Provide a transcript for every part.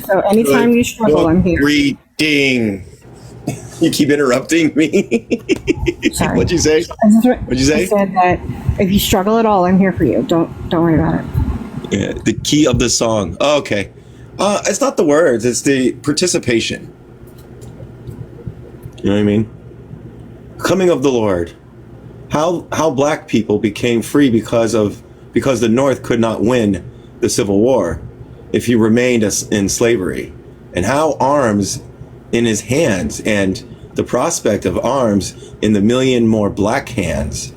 So anytime you struggle, book I'm here. reading. You keep interrupting me. Sorry. What'd you say? What'd you I say? said that if you struggle at all, I'm here for you. Don't worry about it. Yeah, the key of the song. Oh, okay. It's not the words, it's the participation. You know what I mean? Coming of the Lord. How black people became free because the North could not win the Civil War if he remained in slavery, and how arms in his hands and the prospect of arms in the million more black hands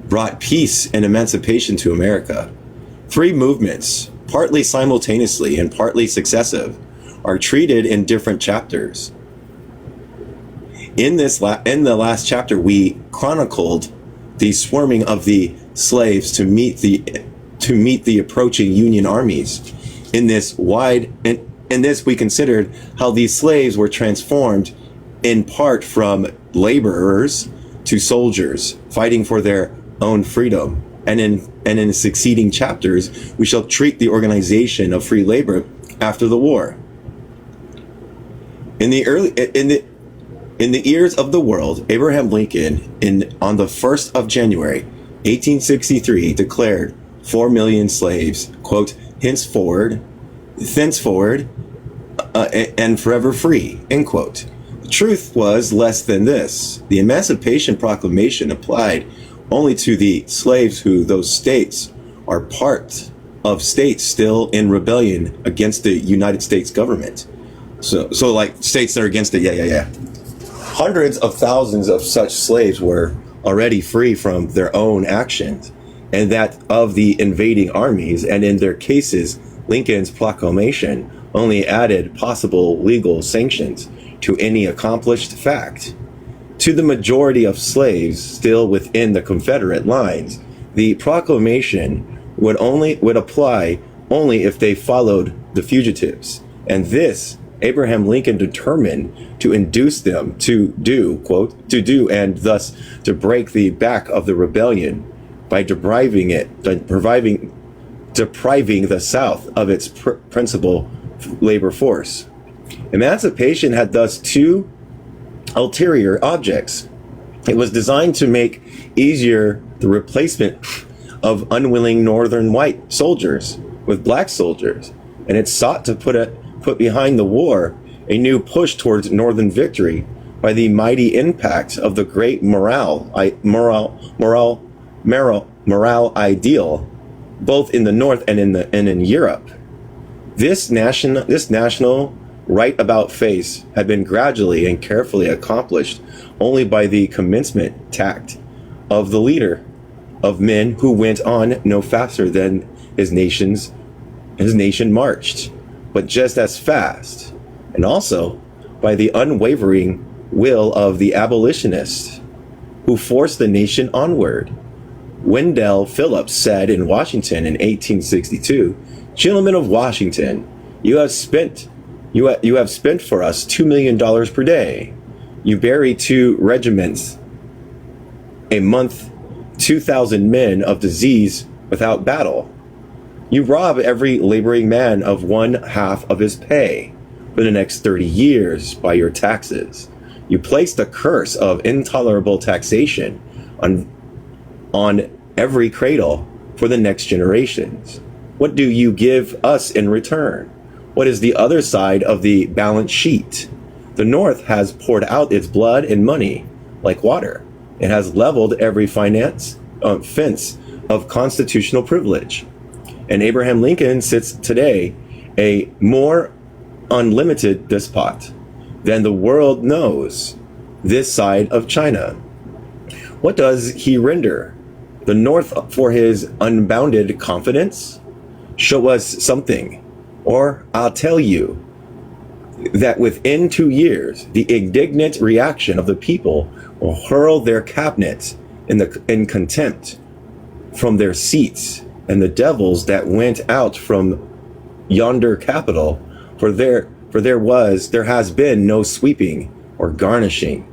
brought peace and emancipation to America. Three movements, partly simultaneously and partly successive, are treated in different chapters. In the last chapter, we chronicled the swarming of the slaves to meet the approaching Union armies. In this we considered how these slaves were transformed in part from laborers to soldiers fighting for their own freedom. And in succeeding chapters, we shall treat the organization of free labor after the war. In the ears of the world, Abraham Lincoln, on the 1st of January, 1863, declared 4 million slaves, quote, thenceforward, and forever free, end quote. The truth was less than this. The Emancipation Proclamation applied only to the slaves who those states are part of states still in rebellion against the United States government. So like states that are against it, yeah. Hundreds of thousands of such slaves were already free from their own actions and that of the invading armies, and in their cases, Lincoln's proclamation only added possible legal sanctions to any accomplished fact. To the majority of slaves still within the Confederate lines, the proclamation would apply only if they followed the fugitives, and this Abraham Lincoln determined to induce them to do, quote, to do, and thus to break the back of the rebellion by depriving the South of its principal labor force. Emancipation had thus two ulterior objects. It was designed to make easier the replacement of unwilling northern white soldiers with black soldiers, and it sought to put behind the war a new push towards northern victory by the mighty impact of the great morale ideal, both in the North and in Europe. This national right about face had been gradually and carefully accomplished only by the commencement tact of the leader of men who went on no faster than his nation marched, but just as fast, and also by the unwavering will of the abolitionists who forced the nation onward. Wendell Phillips said in Washington in 1862, "Gentlemen of Washington, you have spent for us $2 million per day. You bury 2 regiments a month, 2,000 men of disease without battle. You rob every laboring man of 1/2 of his pay for the next 30 years by your taxes. You place the curse of intolerable taxation on every cradle for the next generations. What do you give us in return? What is the other side of the balance sheet? The North has poured out its blood and money like water. It has leveled every fence of constitutional privilege. And Abraham Lincoln sits today a more unlimited despot than the world knows this side of China. What does he render the North for his unbounded confidence? Show us something, or I'll tell you that within 2 years, the indignant reaction of the people will hurl their cabinets in contempt from their seats, and the devils that went out from yonder capital, for there has been no sweeping or garnishing,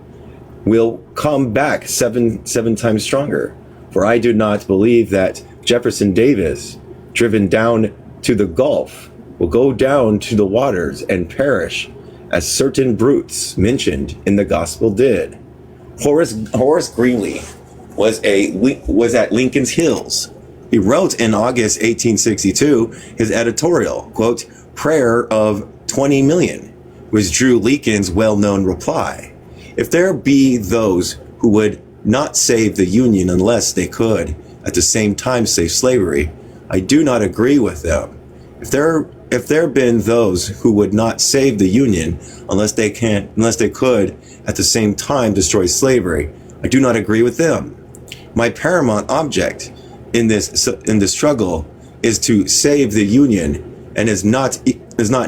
will come back seven times stronger. For I do not believe that Jefferson Davis, driven down to the Gulf will go down to the waters and perish, as certain brutes mentioned in the gospel did. Horace Greeley was at Lincoln's Hills. He wrote in August 1862 his editorial, quote, "Prayer of 20 million," which drew Lincoln's well-known reply, "If there be those who would not save the Union unless they could at the same time save slavery, I do not agree with them. If there been those who would not save the Union unless they could at the same time destroy slavery, I do not agree with them. My paramount object in this struggle is to save the Union, and is not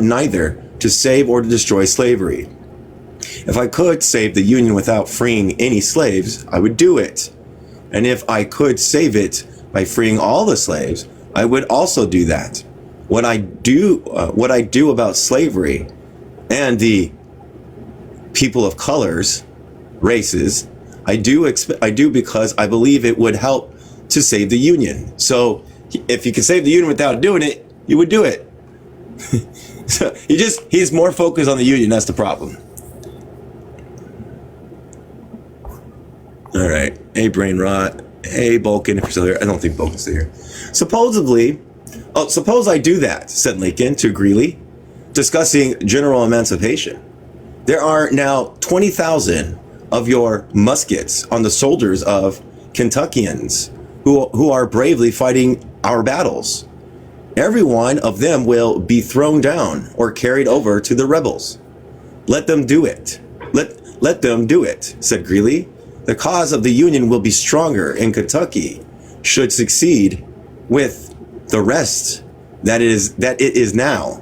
neither to save or to destroy slavery. If I could save the Union without freeing any slaves, I would do it. And if I could save it by freeing all the slaves, I would also do that. What I do about slavery and the people of colors, races, I do because I believe it would help to save the Union. So if you could save the Union without doing it, you would do it." So he's more focused on the Union. That's the problem. All right. Hey, Brain Rot. Hey, Bulkin, if you're still here. I don't think Bulkin's still here. Suppose I do that, said Lincoln to Greeley, discussing general emancipation. There are now 20,000 of your muskets on the shoulders of Kentuckians who are bravely fighting our battles. Every one of them will be thrown down or carried over to the rebels. Let them do it. Let them do it, said Greeley. The cause of the Union will be stronger, and Kentucky should succeed with the rest that it is now.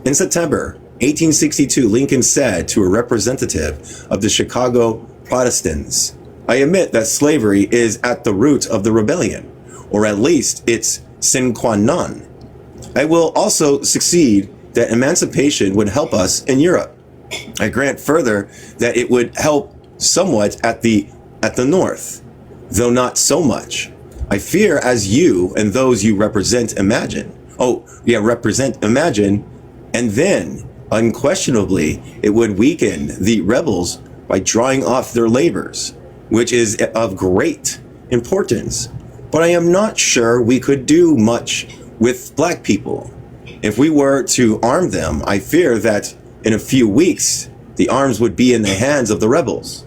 In September 1862, Lincoln said to a representative of the Chicago Protestants, "I admit that slavery is at the root of the rebellion, or at least its sine qua non. I will also succeed that emancipation would help us in Europe. I grant further that it would help somewhat at the North, though not so much. I fear, as you and those you represent imagine, and then unquestionably it would weaken the rebels by drawing off their labors, which is of great importance. But I am not sure we could do much with black people. If we were to arm them, I fear that in a few weeks the arms would be in the hands of the rebels.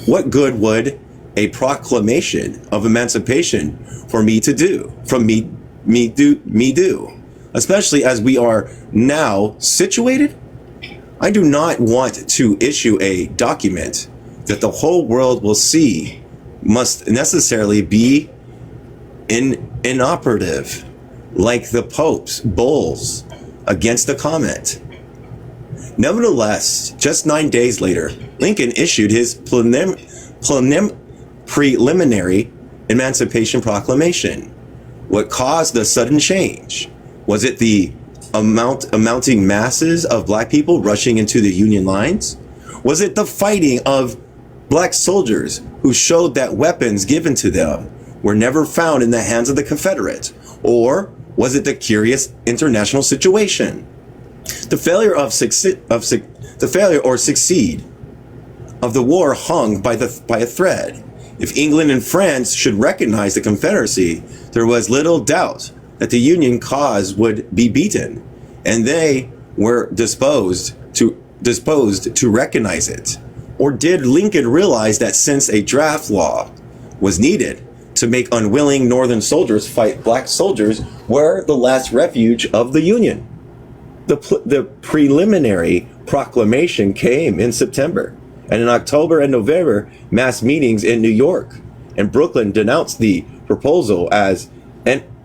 What good would a proclamation of emancipation for me do, especially as we are now situated? I do not want to issue a document that the whole world will see must necessarily be inoperative, like the Pope's bulls against the comet." Nevertheless, just 9 days later, Lincoln issued his preliminary Emancipation Proclamation. What caused the sudden change? Was it the amounting masses of black people rushing into the Union lines? Was it the fighting of black soldiers who showed that weapons given to them were never found in the hands of the Confederates? Or was it the curious international situation? The failure or succeed of the war hung by a thread. If England and France should recognize the Confederacy, there was little doubt that the Union cause would be beaten, and they were disposed to recognize it. Or did Lincoln realize that since a draft law was needed to make unwilling Northern soldiers fight black soldiers were the last refuge of the Union? The preliminary proclamation came in September, and in October and November, mass meetings in New York and Brooklyn denounced the proposal as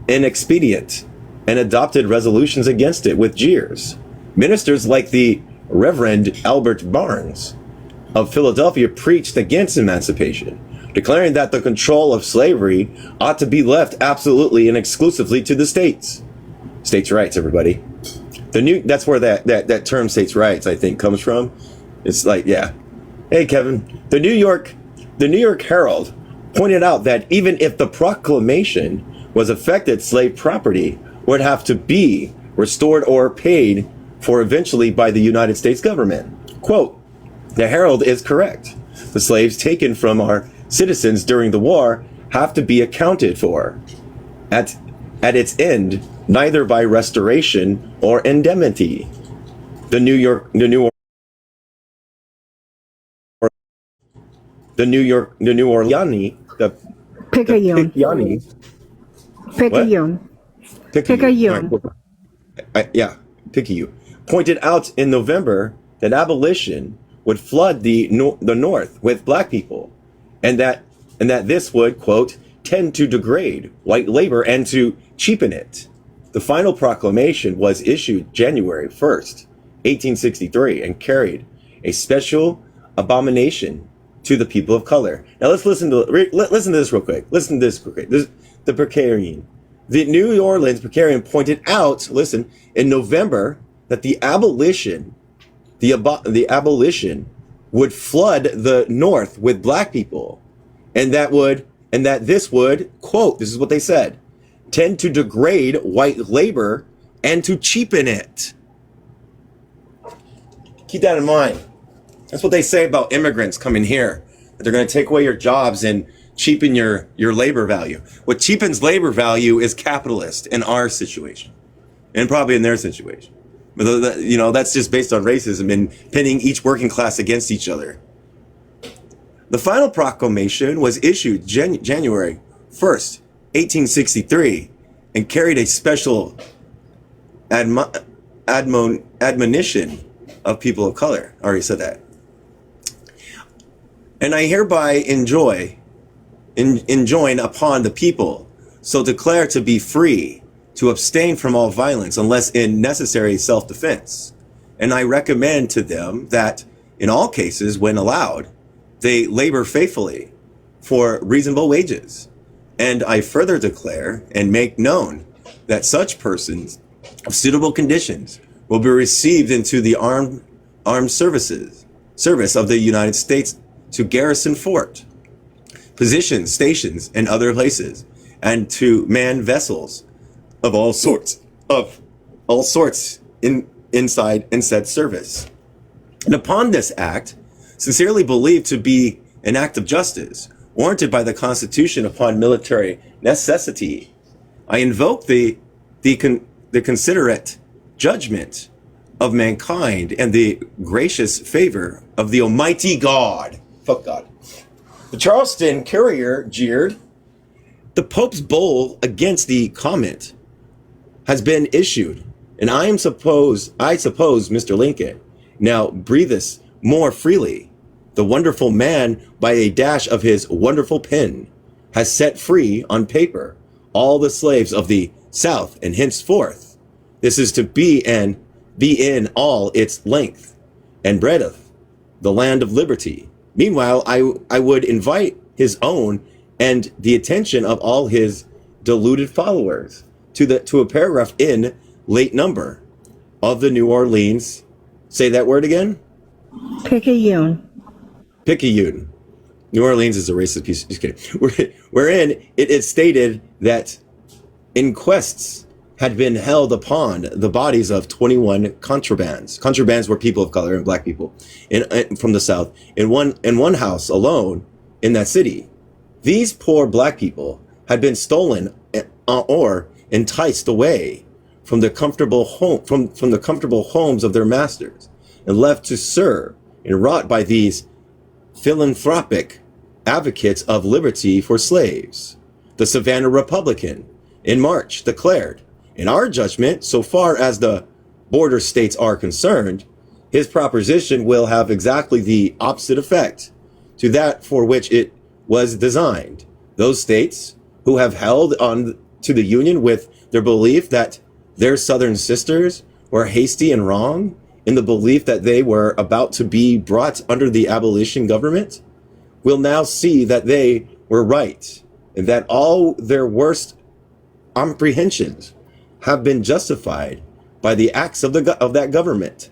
inexpedient and adopted resolutions against it with jeers. Ministers like the Reverend Albert Barnes of Philadelphia preached against emancipation, declaring that the control of slavery ought to be left absolutely and exclusively to the states. States' rights, everybody. That's where that term states' rights, I think, comes from. It's like, yeah. Hey, Kevin. The New York Herald pointed out that even if the proclamation was affected, slave property would have to be restored or paid for eventually by the United States government. Quote, the Herald is correct. The slaves taken from our citizens during the war have to be accounted for at its end, neither by restoration or indemnity. The New Orleans, the Picayune. Picayune, what? Picayune. Picayune. Picayune. Yeah, Picayune, pointed out in November that abolition would flood the North with black people, and that this would, quote, tend to degrade white labor and to cheapen it. The final proclamation was issued January 1st, 1863, and carried a special abomination to the people of color. Now let's listen to this real quick. Listen to this real quick. This, the Precarian. The New Orleans Precarian pointed out, listen, in November that the abolition would flood the North with black people, and that this would, quote, this is what they said, tend to degrade white labor and to cheapen it. Keep that in mind. That's what they say about immigrants coming here. That they're going to take away your jobs and cheapen your labor value. What cheapens labor value is capitalist in our situation, and probably in their situation. But you know, that's just based on racism and pitting each working class against each other. The final proclamation was issued January 1st, 1863, and carried a special admonition of people of color. I already said that. And I hereby enjoin upon the people, so declare to be free, to abstain from all violence unless in necessary self-defense. And I recommend to them that in all cases, when allowed, they labor faithfully for reasonable wages. And I further declare and make known that such persons of suitable conditions will be received into the armed service of the United States to garrison fort, positions, stations, and other places, and to man vessels of all sorts inside and said service. And upon this act, sincerely believed to be an act of justice, warranted by the Constitution upon military necessity, I invoke the considerate judgment of mankind and the gracious favor of the Almighty God. Fuck God. The Charleston Courier jeered, the Pope's bull against the comment has been issued, and I suppose, Mr. Lincoln, now breatheth more freely. The wonderful man, by a dash of his wonderful pen, has set free on paper all the slaves of the South, and henceforth this is to be in all its length and breadth, the land of liberty. Meanwhile, I would invite his own and the attention of all his deluded followers to a paragraph in late number of the New Orleans. Say that word again. Picayune. Picayune. New Orleans is a racist piece. Just kidding. Wherein it is stated that inquests had been held upon the bodies of 21 contrabands. Contrabands were people of color and black people from the South in one house alone in that city. These poor black people had been stolen or enticed away from the comfortable homes of their masters and left to serve and rot by these philanthropic advocates of liberty for slaves. The Savannah Republican in March declared, in our judgment, so far as the border states are concerned, his proposition will have exactly the opposite effect to that for which it was designed. Those states who have held on to the Union with their belief that their Southern sisters were hasty and wrong, in the belief that they were about to be brought under the abolition government, will now see that they were right, and that all their worst apprehensions have been justified by the acts of that government.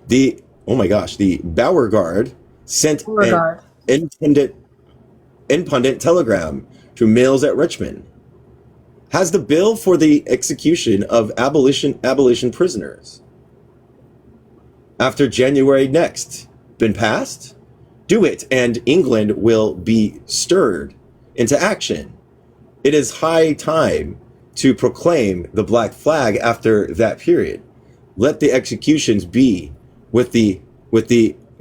The Beauregard sent an impudent telegram to Mills at Richmond, Has the bill for the execution of abolition prisoners after January next been passed? Do it, and England will be stirred into action. It is high time to proclaim the black flag after that period. Let the executions be with the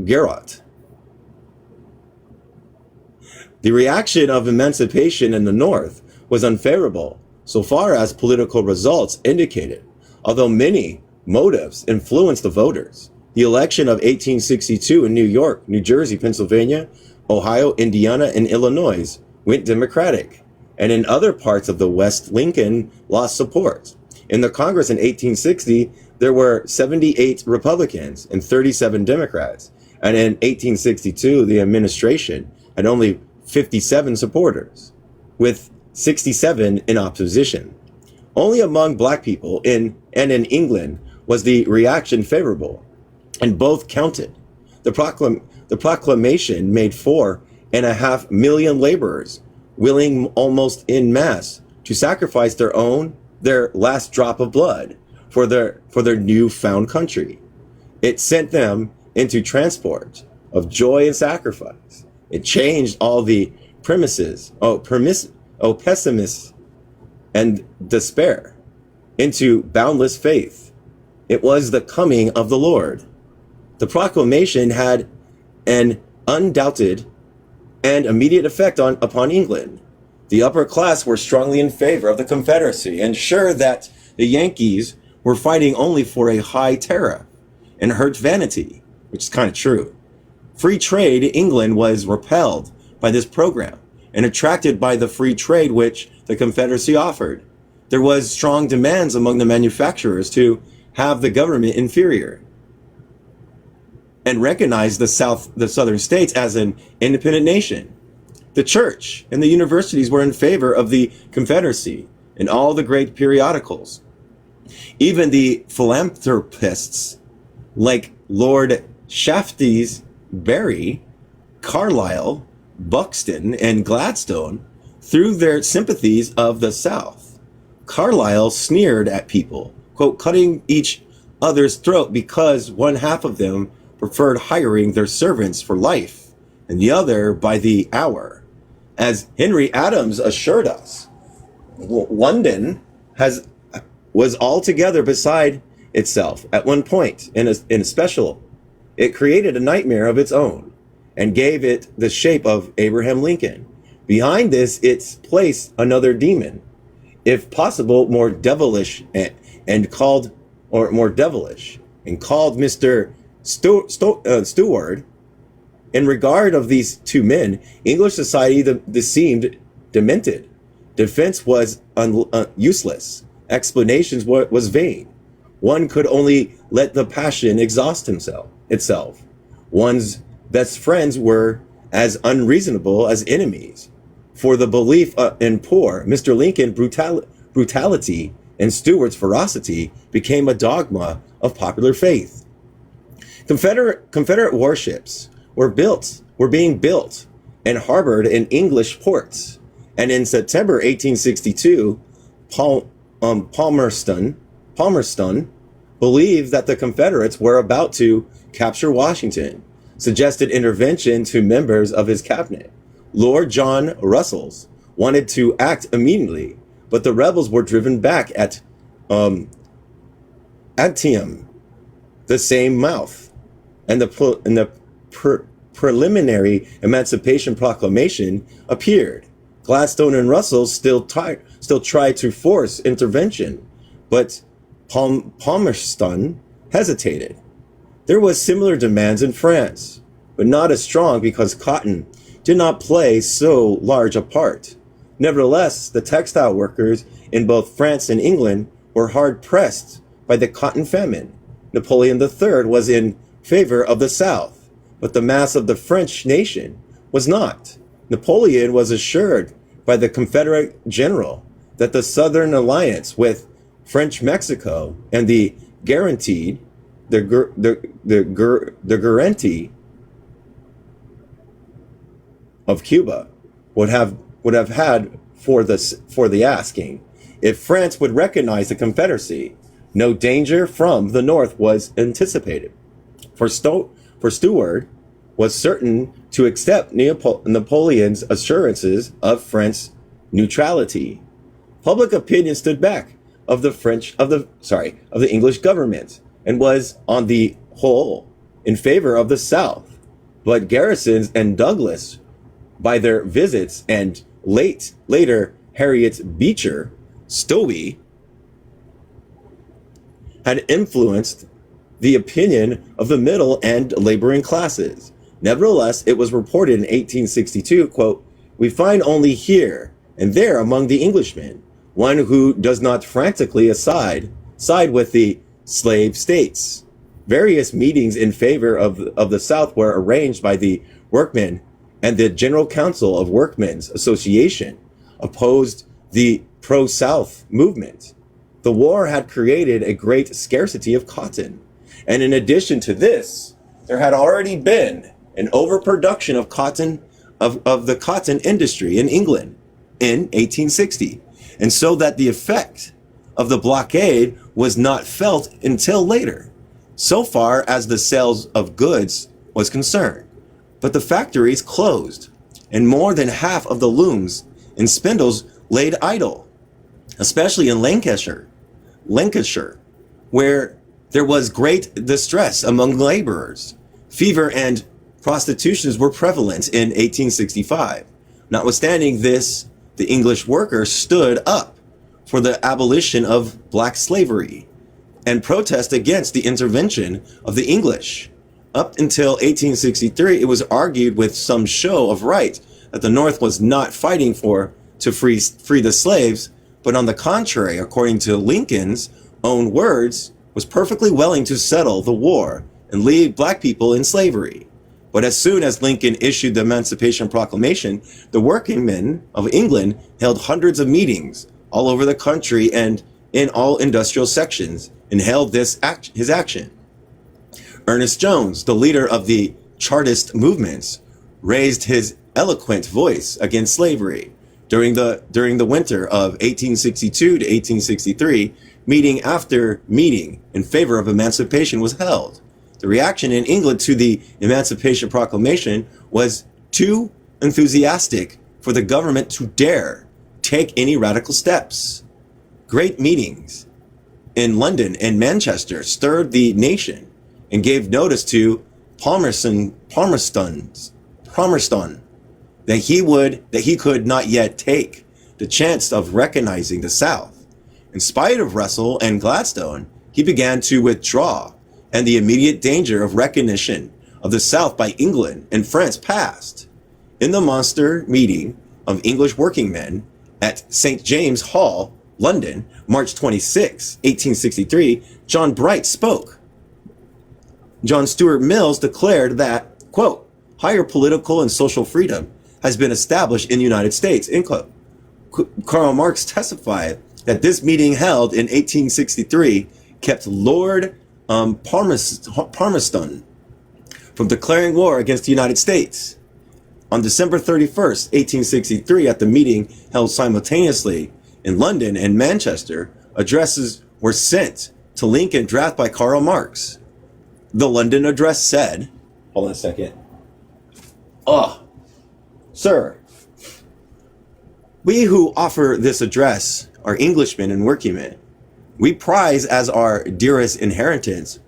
garrote. The reaction of emancipation in the North was unfavorable, so far as political results indicated, although many motives influenced the voters. The election of 1862 in New York, New Jersey, Pennsylvania, Ohio, Indiana, and Illinois went Democratic, and in other parts of the West, Lincoln lost support. In the Congress in 1860, there were 78 Republicans and 37 Democrats, and in 1862, the administration had only 57 supporters, with 67 in opposition. Only among black people in England was the reaction favorable, and both counted. The proclamation made 4.5 million laborers willing almost en masse to sacrifice their last drop of blood for their newfound country. It sent them into transport of joy and sacrifice. It changed all the pessimists and despair into boundless faith. It was the coming of the Lord. The proclamation had an undoubted and immediate effect upon England. The upper class were strongly in favor of the Confederacy and sure that the Yankees were fighting only for a high tariff and hurt vanity, which is kind of true. Free trade, England was repelled by this program and attracted by the free trade which the Confederacy offered. There was strong demands among the manufacturers to have the government inferior and recognize the southern states as an independent nation. The church and the universities were in favor of the Confederacy and all the great periodicals. Even the philanthropists like Lord Shaftesbury, Carlyle, Buxton, and Gladstone threw their sympathies of the South. Carlyle sneered at people, quote, cutting each other's throat because one half of them preferred hiring their servants for life and the other by the hour. As Henry Adams assured us, London was altogether beside itself at one point in a special. It created a nightmare of its own and gave it the shape of Abraham Lincoln. Behind this, it's placed another demon, if possible, more devilish and called Mr. Steward. In regard of these two men, English society seemed demented. Defense was useless. Explanations was vain. One could only let the passion exhaust itself. One's best friends were as unreasonable as enemies. For the belief in poor, Mr. Lincoln brutality and Stuart's ferocity became a dogma of popular faith. Confederate warships were being built and harbored in English ports. And in September 1862, Palmerston believed that the Confederates were about to capture Washington, suggested intervention to members of his cabinet. Lord John Russell wanted to act immediately, but the rebels were driven back at Antietam, the same mouth, and the preliminary Emancipation Proclamation appeared. Gladstone and Russell still tried to force intervention, but Palmerston hesitated. There was similar demands in France, but not as strong because cotton did not play so large a part. Nevertheless, the textile workers in both France and England were hard pressed by the cotton famine. Napoleon III was in favor of the South, but the mass of the French nation was not. Napoleon was assured by the Confederate general that the Southern alliance with French Mexico and the guarantee of Cuba would have had for the asking. if France would recognize the Confederacy. No danger from the North was anticipated. For Stuart was certain to accept Napoleon's assurances of French neutrality. Public opinion stood back of the English government and was on the whole in favor of the South. But Garrisons and Douglas, by their visits, and later Harriet Beecher Stowe, had influenced the opinion of the middle and laboring classes. Nevertheless, it was reported in 1862, quote, "We find only here and there among the Englishmen one who does not frantically side with the slave states." Various meetings in favor of the South were arranged by the workmen, and the General Council of Workmen's Association opposed the pro-South movement. The war had created a great scarcity of cotton, and in addition to this, there had already been an overproduction of cotton, of the cotton industry in England in 1860, and so that the effect of the blockade was not felt until later, so far as the sales of goods was concerned. But the factories closed, and more than half of the looms and spindles laid idle, especially in Lancashire, where there was great distress among laborers. Fever and prostitutions were prevalent in 1865. Notwithstanding this, the English workers stood up for the abolition of black slavery and protest against the intervention of the English. Up until 1863, it was argued with some show of right that the North was not fighting to free the slaves, but on the contrary, according to Lincoln's own words, was perfectly willing to settle the war and leave black people in slavery. But as soon as Lincoln issued the Emancipation Proclamation, the working men of England held hundreds of meetings all over the country and in all industrial sections, and hailed his action. Ernest Jones, the leader of the Chartist movements, raised his eloquent voice against slavery. During the winter of 1862 to 1863, meeting after meeting in favor of emancipation was held. The reaction in England to the Emancipation Proclamation was too enthusiastic for the government to dare take any radical steps. Great meetings in London and Manchester stirred the nation and gave notice to Palmerston that he could not yet take the chance of recognizing the South. In spite of Russell and Gladstone, he began to withdraw, and the immediate danger of recognition of the South by England and France passed. In the monster meeting of English working men at St. James Hall, London, March 26, 1863, John Bright spoke. John Stuart Mills declared that, quote, "higher political and social freedom has been established in the United States," end quote. Karl Marx testified that this meeting held in 1863 kept Lord Palmerston from declaring war against the United States. On December 31st, 1863, at the meeting held simultaneously in London and Manchester, addresses were sent to Lincoln, drafted by Karl Marx. The London address said, hold on a second. Sir, we who offer this address are Englishmen and workingmen. We prize as our dearest inheritance,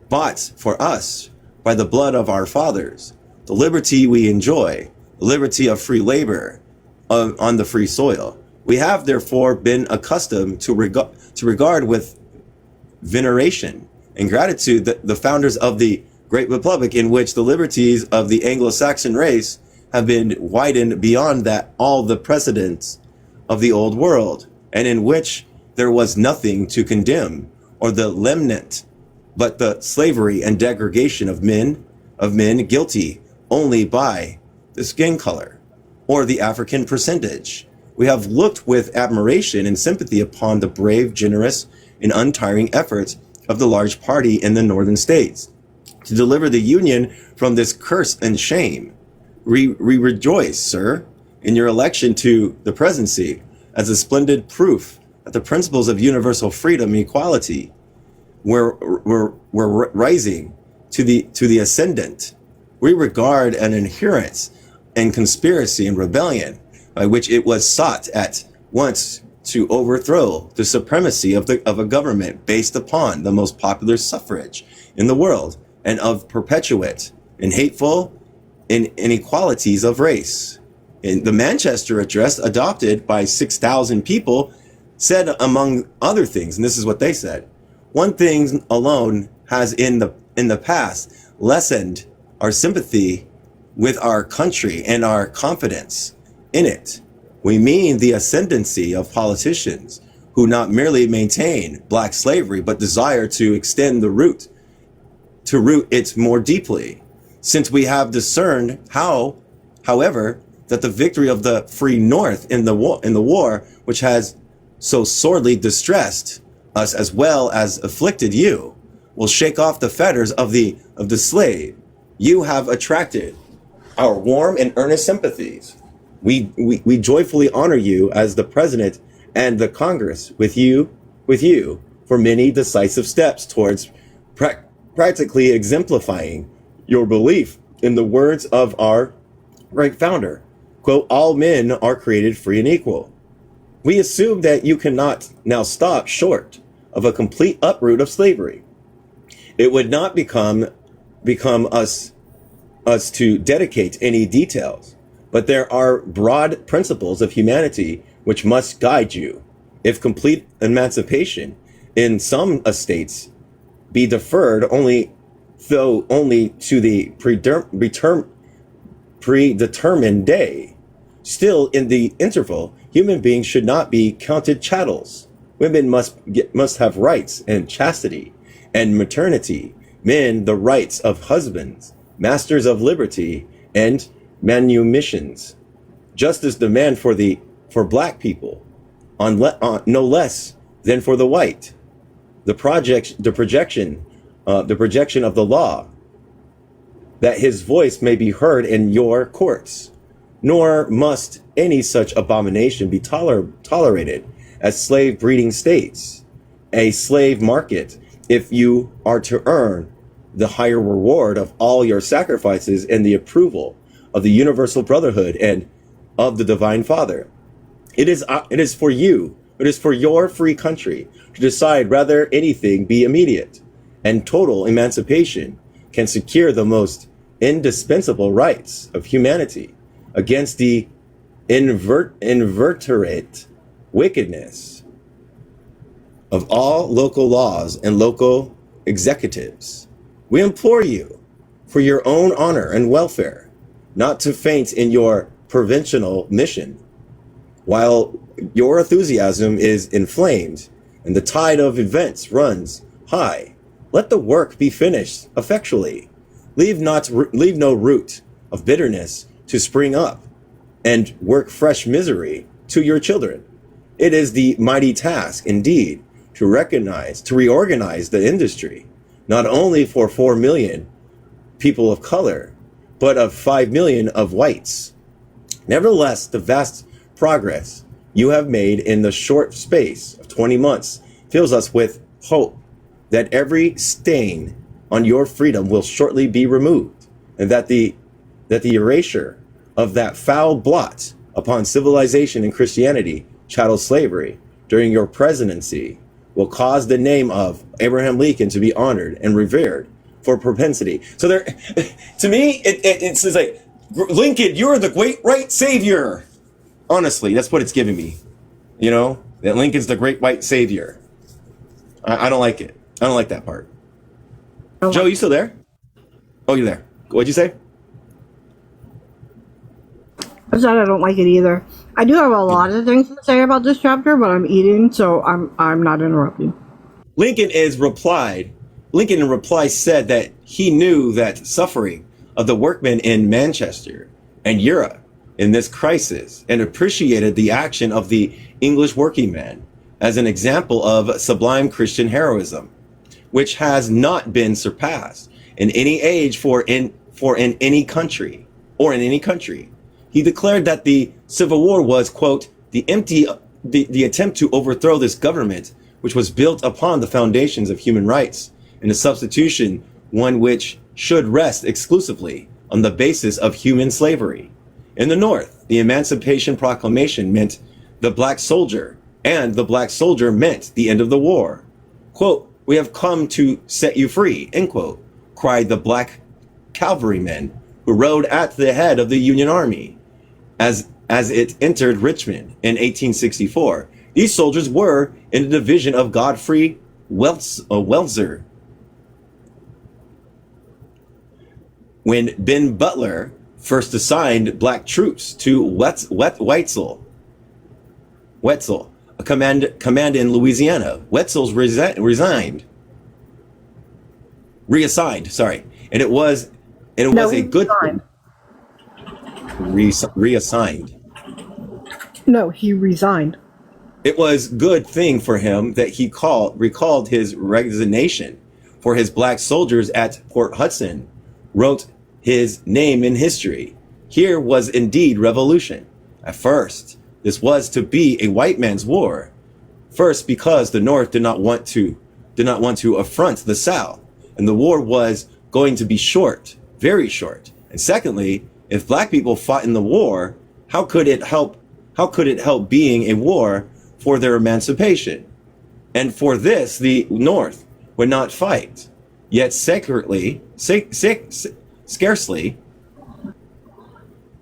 bought for us by the blood of our fathers, the liberty we enjoy, the liberty of free labor on the free soil. We have therefore been accustomed to regard with veneration and gratitude the founders of the great republic, in which the liberties of the Anglo-Saxon race have been widened beyond that all the precedents of the old world, and in which there was nothing to condemn or the lemnant but the slavery and degradation of men guilty only by the skin color or the African percentage. We have looked with admiration and sympathy upon the brave, generous, and untiring efforts of the large party in the northern states to deliver the Union from this curse and shame. We rejoice, sir, in your election to the presidency as a splendid proof that the principles of universal freedom and equality were rising to the ascendant. We regard an inherence and conspiracy and rebellion by which it was sought at once to overthrow the supremacy of a government based upon the most popular suffrage in the world, and of perpetuate and hateful inequalities of race. In the Manchester Address, adopted by 6,000 people, said, among other things, and this is what they said: one thing alone has in the past lessened our sympathy with our country and our confidence in it. We mean the ascendancy of politicians who not merely maintain black slavery, but desire to extend the root it more deeply. Since we have discerned however, that the victory of the free North in the war, which has so sorely distressed us as well as afflicted you, will shake off the fetters of the slave. You have attracted our warm and earnest sympathies. We joyfully honor you as the President and the Congress with you for many decisive steps towards practically exemplifying your belief in the words of our great founder, quote, all men are created free and equal. We assume that you cannot now stop short of a complete uproot of slavery. It would not become us to dedicate any details, but there are broad principles of humanity which must guide you. If complete emancipation in some estates be deferred only to the predetermined day, still in the interval, human beings should not be counted chattels. Women must have rights and chastity and maternity, men the rights of husbands, masters of liberty and manumissions. Justice demand for black people no less than for the white. The projection of the law, that his voice may be heard in your courts. Nor must any such abomination be tolerated as slave breeding states, a slave market, if you are to earn the higher reward of all your sacrifices and the approval of the universal brotherhood and of the divine Father. It is for you, it is for your free country to decide whether anything be immediate and total emancipation can secure the most indispensable rights of humanity against the inveterate wickedness of all local laws and local executives. We implore you, for your own honor and welfare, not to faint in your provincial mission. While your enthusiasm is inflamed and the tide of events runs high, let the work be finished effectually. Leave no root of bitterness to spring up and work fresh misery to your children. It is the mighty task, indeed, to reorganize the industry, not only for 4 million people of color, but of 5 million of whites. Nevertheless, the vast progress you have made in the short space of 20 months fills us with hope that every stain on your freedom will shortly be removed, and that the erasure of that foul blot upon civilization and Christianity, chattel slavery, during your presidency will cause the name of Abraham Lincoln to be honored and revered for propensity. So there, to me, it's like, Lincoln, you're the great white savior. Honestly, that's what it's giving me. You know, that Lincoln's the great white savior. I don't like it. I don't like that part. Joe, you still there? Oh, you're there. What'd you say? I said I don't like it either. I do have a lot of things to say about this chapter, but I'm eating, so I'm not interrupting. Lincoln in reply said that he knew that suffering of the workmen in Manchester and Europe in this crisis, and appreciated the action of the English working man as an example of sublime Christian heroism, which has not been surpassed in any age in any country. He declared that the Civil War was, quote, the empty the attempt to overthrow this government, which was built upon the foundations of human rights, and the substitution one which should rest exclusively on the basis of human slavery. In the North, the Emancipation Proclamation meant the black soldier, and the black soldier meant the end of the war. Quote, "We have come to set you free," end quote, cried the black cavalrymen who rode at the head of the Union Army as it entered Richmond in 1864. These soldiers were in the division of Godfrey Welser. When Ben Butler first assigned black troops to Wetzel, a command in Louisiana, Wetzel's reassigned, sorry, and it was a good reassigned. No, he resigned. It was good thing for him that he recalled his resignation, for his black soldiers at Port Hudson wrote his name in history. Here was indeed revolution. At first, this was to be a white man's war. First, because the North did not want to affront the South, and the war was going to be short, very short. And secondly, if black people fought in the war, how could it help being a war for their emancipation? And for this, the North would not fight. Yet scarcely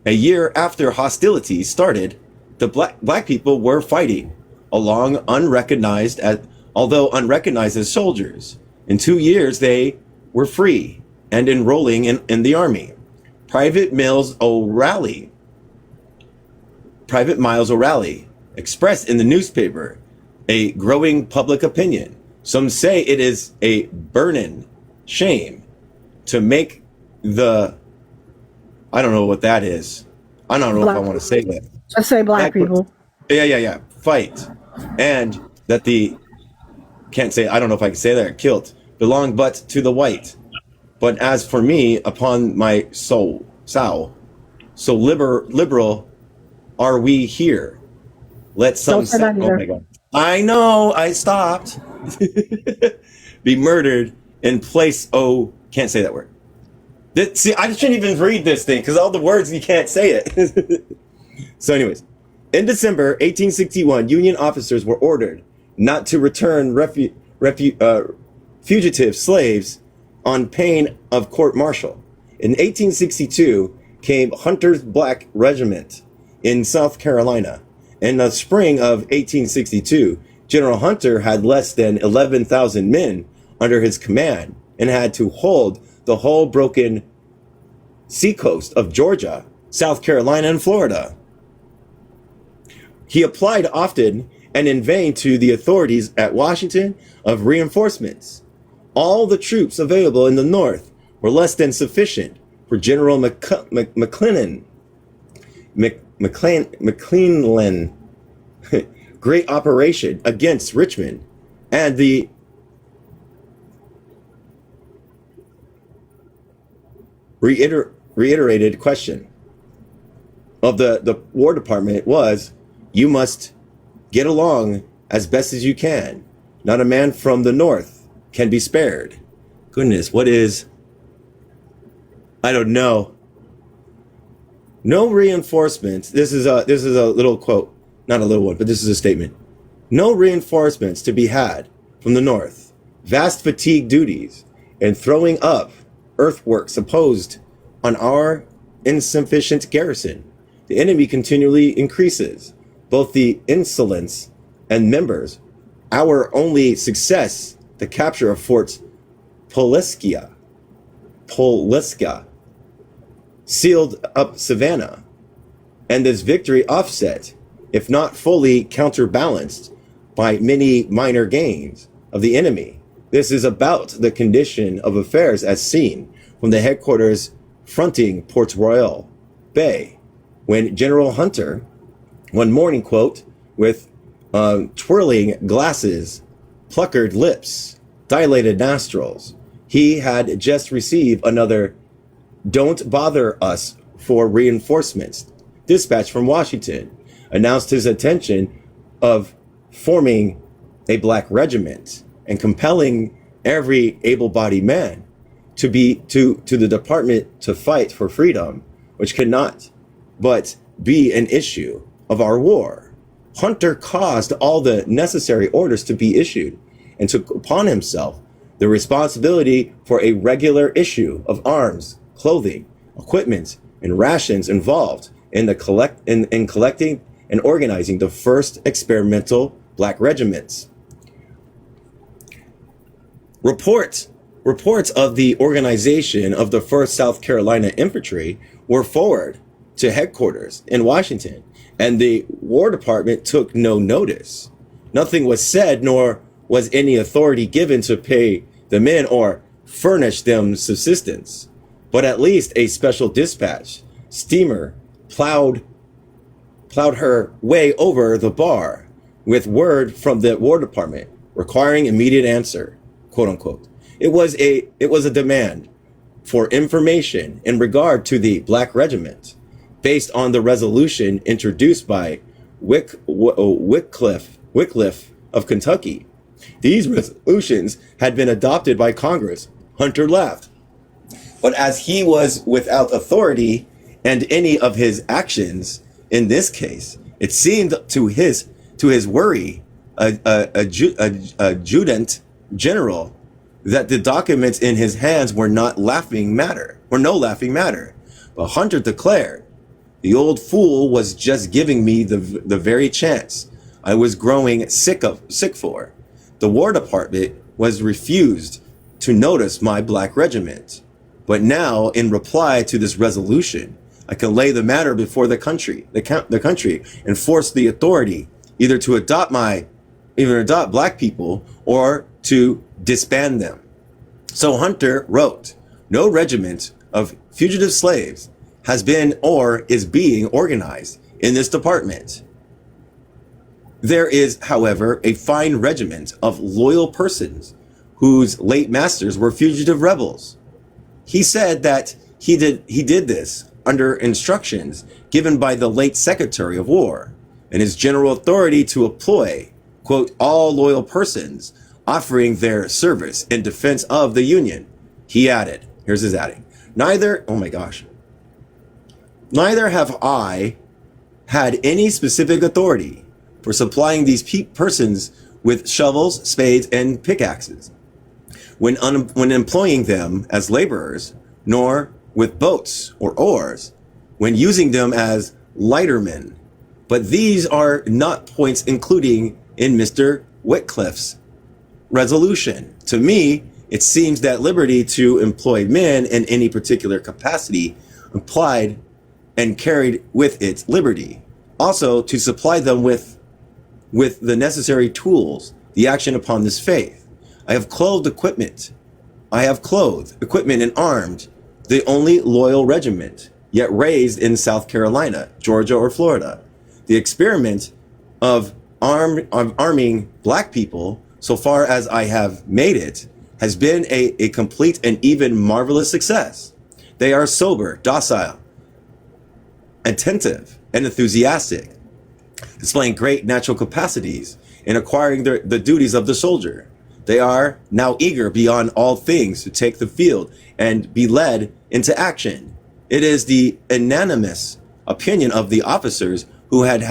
a year after hostilities started, the black people were fighting, although unrecognized as soldiers. In 2 years, they were free and enrolling in the army. Private Miles O'Reilly expressed in the newspaper a growing public opinion. Some say it is a burning shame to make I don't know what that is. I don't know if I want to say that. Just say black people. Yeah. Fight. And that I don't know if I can say that, kilt, belong but to the white. But as for me, upon my soul, so liberal are we here. Let some say, oh my God. I know, I stopped. Be murdered in place, can't say that word. See, I shouldn't even read this thing because all the words, you can't say it. So anyways, in December 1861, Union officers were ordered not to return fugitive slaves on pain of court-martial. In 1862 came Hunter's Black Regiment in South Carolina. In the spring of 1862, General Hunter had less than 11,000 men under his command and had to hold the whole broken seacoast of Georgia, South Carolina, and Florida. He applied often and in vain to the authorities at Washington of reinforcements. All the troops available in the North were less than sufficient for General McClellan great operation against Richmond, and the reiterated question of the War Department was, you must get along as best as you can. Not a man from the North can be spared. Goodness, what is, I don't know. No reinforcements. This is a little quote, not a little one, but this is a statement. No reinforcements to be had from the North. Vast fatigue duties and throwing up earthworks opposed on our insufficient garrison. The enemy continually increases, both the insolence and members. Our only success, the capture of Fort Poleskia, sealed up Savannah, and this victory offset, if not fully counterbalanced, by many minor gains of the enemy. This is about the condition of affairs as seen from the headquarters fronting Port Royal Bay, when General Hunter, one morning, quote, with twirling glasses, puckered lips, dilated nostrils, he had just received another "Don't bother us for reinforcements" dispatch from Washington, announced his intention of forming a black regiment and compelling every able-bodied man to the department to fight for freedom, which cannot but be an issue of our war. Hunter caused all the necessary orders to be issued and took upon himself the responsibility for a regular issue of arms, clothing, equipment, and rations involved in collecting and organizing the first experimental black regiments. Reports of the organization of the 1st South Carolina Infantry were forwarded to headquarters in Washington, and the War Department took no notice. Nothing was said, nor was any authority given to pay the men or furnish them subsistence. But at least a special dispatch steamer plowed her way over the bar with word from the War Department requiring immediate answer, quote unquote. It was a demand for information in regard to the Black Regiment based on the resolution introduced by Wycliffe of Kentucky. These resolutions had been adopted by Congress. Hunter left. But as he was without authority and any of his actions in this case, it seemed to his worry, adjutant general, that the documents in his hands were no laughing matter. But Hunter declared, the old fool was just giving me the very chance I was growing sick for. The War Department was refused to notice my black regiment. But now, in reply to this resolution, I can lay the matter before the country, and force the authority either to adopt black people or to disband them. So Hunter wrote, no regiment of fugitive slaves has been or is being organized in this department. There is, however, a fine regiment of loyal persons whose late masters were fugitive rebels. He said that he did this under instructions given by the late Secretary of War and his general authority to employ, quote, all loyal persons offering their service in defense of the Union. He added, here's his adding, neither have I had any specific authority for supplying these persons with shovels, spades, and pickaxes when employing them as laborers, nor with boats or oars when using them as lightermen. But these are not points including in Mr. Wycliffe's resolution. To me, it seems that liberty to employ men in any particular capacity implied and carried with it liberty also to supply them with the necessary tools, the action upon this faith. I have clothed equipment and armed the only loyal regiment yet raised in South Carolina, Georgia, or Florida. The experiment of arming black people, so far as I have made it, has been a complete and even marvelous success. They are sober, docile, attentive, and enthusiastic, displaying great natural capacities in acquiring the duties of the soldier. They are now eager beyond all things to take the field and be led into action. It is the unanimous opinion of the officers who have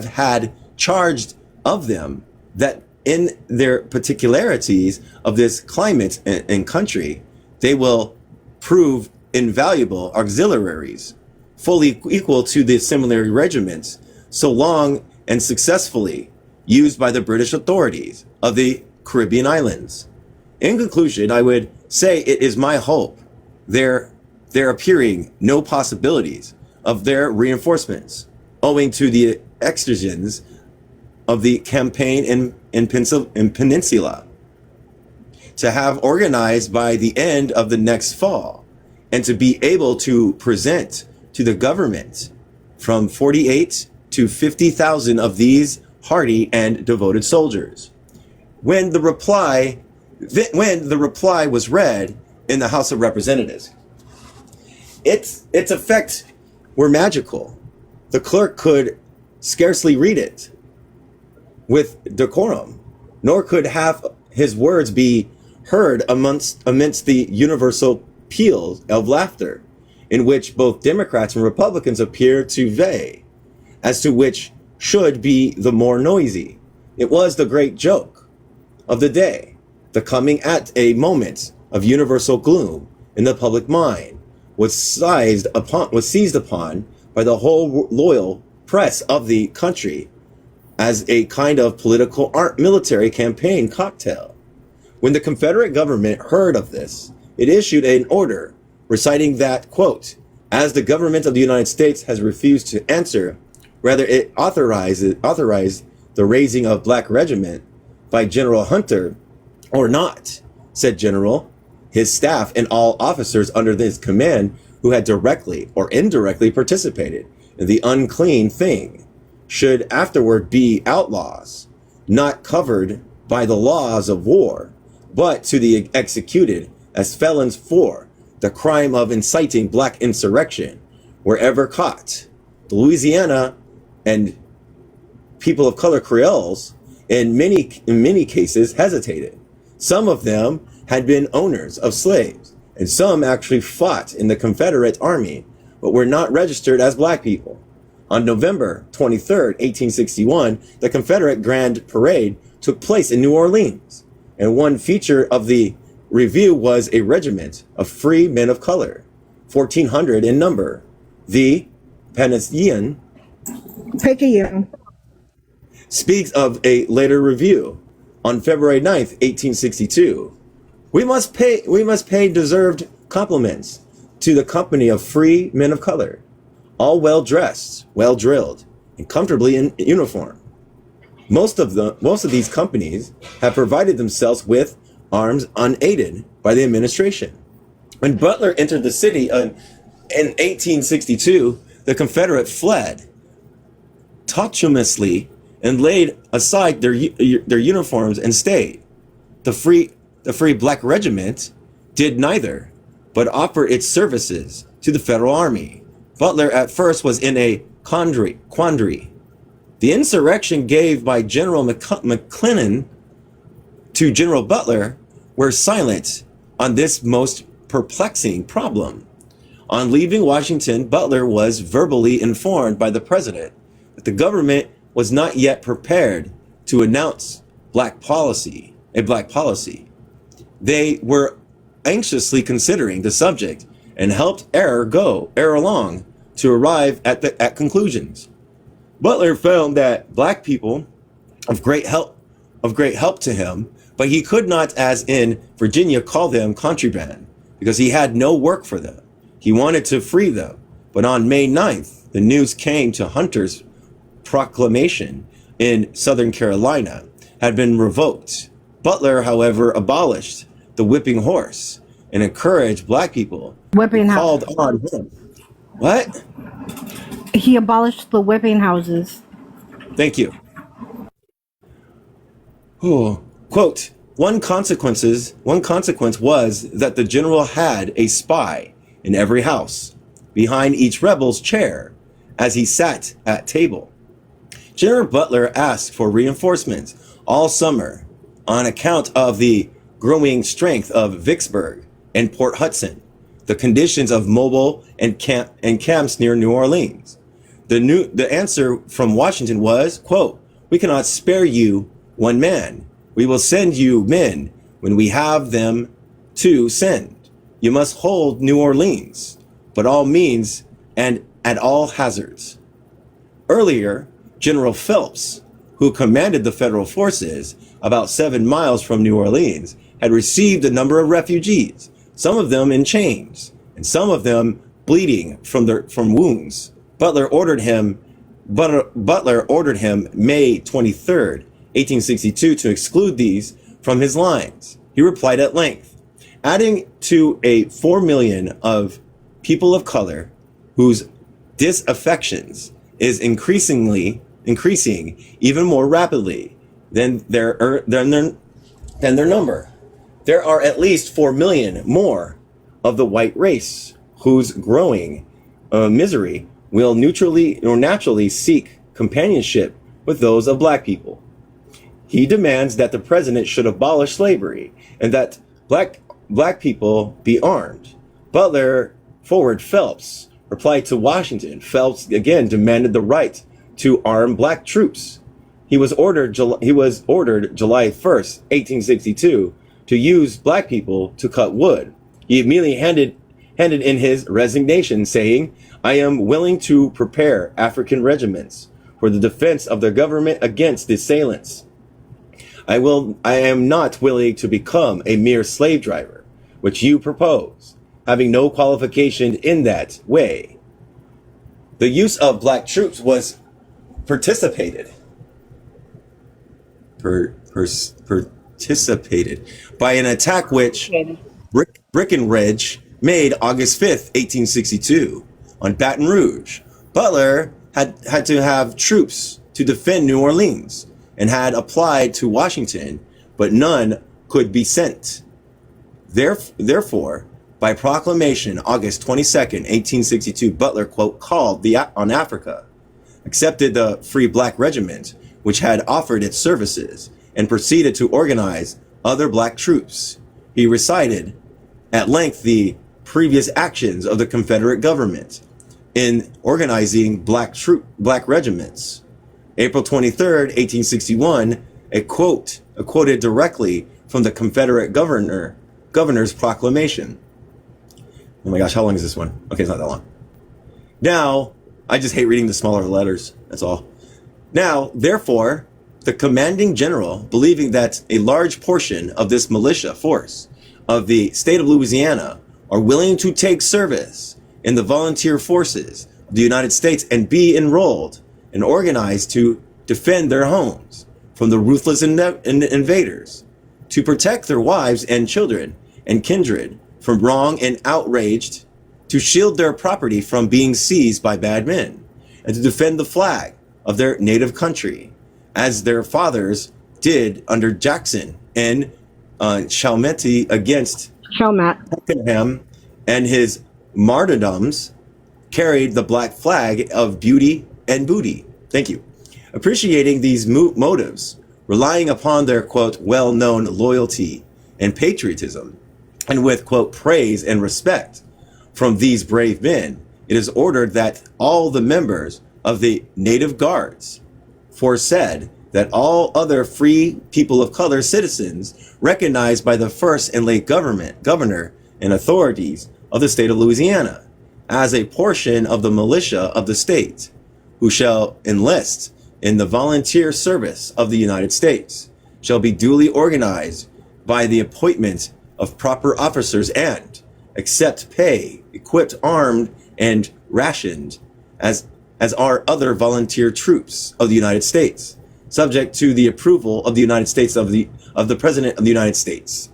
had charge of them that in their particularities of this climate and country, they will prove invaluable auxiliaries, fully equal to the similar regiments, so long and successfully used by the British authorities of the Caribbean islands. In conclusion, I would say it is my hope there appearing no possibilities of their reinforcements, owing to the exertions of the campaign in Peninsula, to have organized by the end of the next fall, and to be able to present to the government from 48 to 50,000 of these hardy and devoted soldiers. When the reply was read in the House of Representatives, its effects were magical. The clerk could scarcely read it. with decorum, nor could have his words be heard amidst the universal peals of laughter, in which both Democrats and Republicans appear to vie as to which should be the more noisy. It was the great joke of the day, the coming at a moment of universal gloom in the public mind was seized upon by the whole loyal press of the country as a kind of political military campaign cocktail. When the Confederate government heard of this, it issued an order reciting that, quote, as the government of the United States has refused to answer, rather it authorized the raising of black regiment by General Hunter or not, said General, his staff and all officers under his command who had directly or indirectly participated in the unclean thing should afterward be outlaws, not covered by the laws of war, but to the executed as felons for the crime of inciting black insurrection wherever caught. Louisiana and people of color Creoles in many cases hesitated. Some of them had been owners of slaves, and some actually fought in the Confederate Army, but were not registered as black people. On November 23rd, 1861, the Confederate Grand Parade took place in New Orleans, and one feature of the review was a regiment of free men of color, 1,400 in number. The Picayune speaks of a later review on February 9th, 1862. We must pay deserved compliments to the company of free men of color, all well dressed, well drilled, and comfortably in uniform. Most of these companies have provided themselves with arms unaided by the administration. When Butler entered the city in 1862, the Confederates fled posthumously and laid aside their uniforms and stayed. The Free Black Regiment did neither, but offered its services to the Federal Army. Butler at first was in a quandary. The insurrection gave by General McClellan to General Butler were silent on this most perplexing problem. On leaving Washington, Butler was verbally informed by the president that the government was not yet prepared to announce a black policy. They were anxiously considering the subject and helped ere along to arrive at conclusions. Butler found that black people of great help to him, but he could not, as in Virginia, call them contraband because he had no work for them. He wanted to free them, but on May 9th, the news came to Hunter's proclamation in Southern Carolina had been revoked. Butler, however, abolished the whipping horse and encouraged black people. Called on him. What? He abolished the whipping houses. Thank you. Oh, quote, one consequence was that the general had a spy in every house, behind each rebel's chair, as he sat at table. General Butler asked for reinforcements all summer on account of the growing strength of Vicksburg and Port Hudson, the conditions of Mobile and camps near New Orleans. The answer from Washington was, quote, we cannot spare you one man. We will send you men when we have them to send. You must hold New Orleans, but all means and at all hazards. Earlier, General Phelps, who commanded the federal forces about 7 miles from New Orleans, had received a number of refugees, some of them in chains, and some of them bleeding from wounds. Butler ordered him May 23rd, 1862, to exclude these from his lines. He replied at length, adding to a 4 million of people of color whose disaffections is increasing even more rapidly than their number. There are at least 4 million more of the white race whose growing misery will naturally seek companionship with those of black people. He demands that the president should abolish slavery and that black people be armed. Butler forward Phelps replied to Washington. Phelps again demanded the right to arm black troops. He was ordered July 1st, 1862, to use black people to cut wood. He immediately handed in his resignation, saying, "I am willing to prepare African regiments for the defense of the government against the assailants. I am not willing to become a mere slave driver, which you propose, having no qualification in that way." The use of black troops was participated by an attack which Breckinridge made August 5th, 1862, on Baton Rouge. Butler had to have troops to defend New Orleans and had applied to Washington, but none could be sent. Therefore, by proclamation, August 22nd, 1862, Butler, quote, called on Africa, accepted the Free Black Regiment, which had offered its services, and proceeded to organize other black troops. He recited at length the previous actions of the Confederate government in organizing black regiments. April 23rd, 1861, quoted directly from the Confederate governor's proclamation. Oh my gosh, how long is this one? Okay, it's not that long. Now, I just hate reading the smaller letters, that's all. Now, therefore, the commanding general, believing that a large portion of this militia force of the state of Louisiana are willing to take service in the volunteer forces of the United States and be enrolled and organized to defend their homes from the ruthless invaders, to protect their wives and children and kindred from wrong and outraged, to shield their property from being seized by bad men, and to defend the flag of their native country, as their fathers did under Jackson and Chalmette against Pakenham, and his martyrdoms carried the black flag of beauty and booty. Thank you. Appreciating these motives, relying upon their, quote, well-known loyalty and patriotism, and with, quote, praise and respect from these brave men, it is ordered that all the members of the native guards foresaid that all other free people of color citizens recognized by the first and late governor and authorities of the state of Louisiana as a portion of the militia of the state, who shall enlist in the volunteer service of the United States, shall be duly organized by the appointment of proper officers and accept pay, equipped, armed, and rationed as are other volunteer troops of the United States, subject to the approval of the United States of the President of the United States.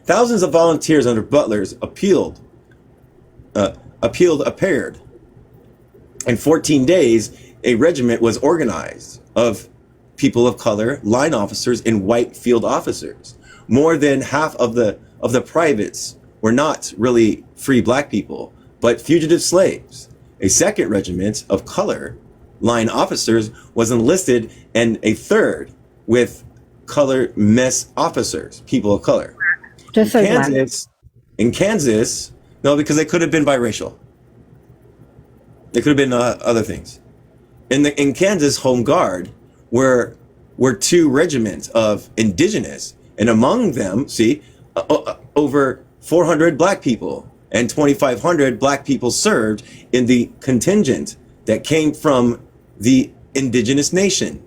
Thousands of volunteers under Butler's appeared. In 14 days, a regiment was organized of people of color, line officers, and white field officers. More than half of the privates were not really free black people, but fugitive slaves. A second regiment of color line officers was enlisted, and a third with color mess officers, people of color. In Kansas, no, because they could have been biracial. They could have been other things. In Kansas, Home Guard were two regiments of indigenous, and among them, over 400 black people and 2,500 black people served in the contingent that came from the indigenous nation.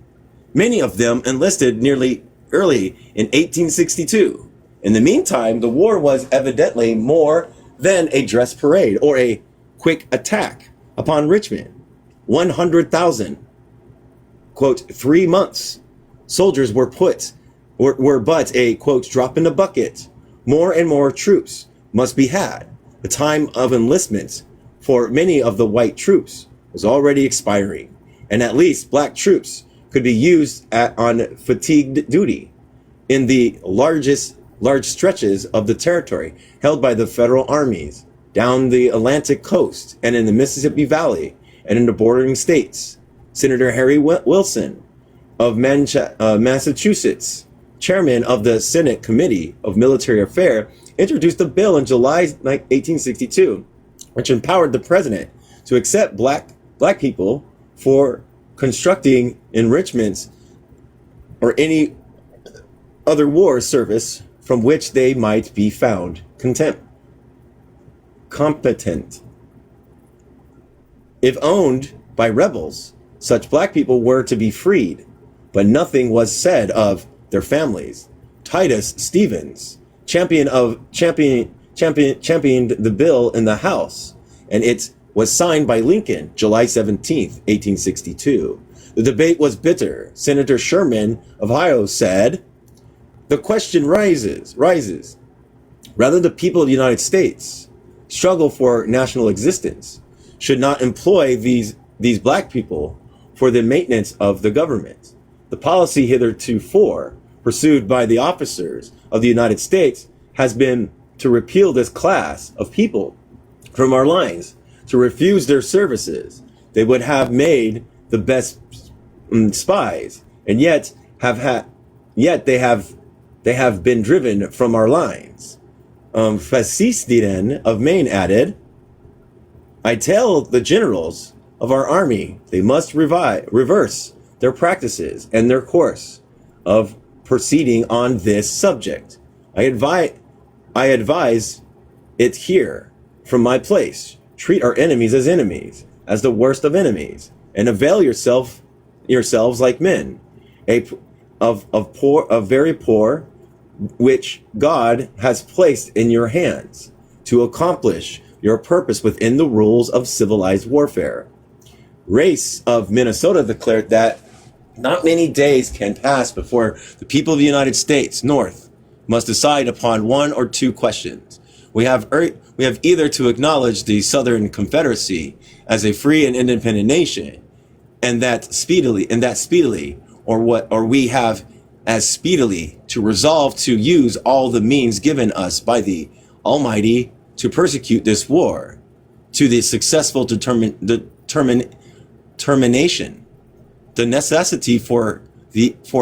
Many of them enlisted nearly early in 1862. In the meantime, the war was evidently more than a dress parade or a quick attack upon Richmond. 100,000, quote, 3 months, soldiers were but a, quote, drop in the bucket. More and more troops must be had. The time of enlistment for many of the white troops was already expiring, and at least black troops could be used on fatigued duty in the large stretches of the territory held by the federal armies down the Atlantic coast and in the Mississippi Valley and in the bordering states. Senator Harry Wilson of Massachusetts, chairman of the Senate Committee of Military Affairs, introduced a bill in July 1862, which empowered the president to accept black people for constructing enrichments or any other war service from which they might be found competent. If owned by rebels, such black people were to be freed, but nothing was said of their families. Titus Stevens championed the bill in the House, and it was signed by Lincoln July 17th, 1862. The debate was bitter. Senator Sherman of Ohio said, "The question rises. Rather, the people of the United States struggle for national existence, should not employ these black people for the maintenance of the government. The policy hitherto pursued by the officers of the United States has been to repeal this class of people from our lines, to refuse their services. They would have made the best spies, and yet they have been driven from our lines." Fasistiden of Maine added, "I tell the generals of our army they must reverse their practices and their course of proceeding on this subject. I advise it here from my place. Treat our enemies, as the worst of enemies, and avail yourselves like men, very poor, which God has placed in your hands to accomplish your purpose within the rules of civilized warfare." Race of Minnesota declared that not many days can pass before the people of the United States North must decide upon one or two questions. We have either to acknowledge the Southern Confederacy as a free and independent nation, and that speedily, or we have as speedily to resolve to use all the means given us by the Almighty to persecute this war to the successful termination. The necessity for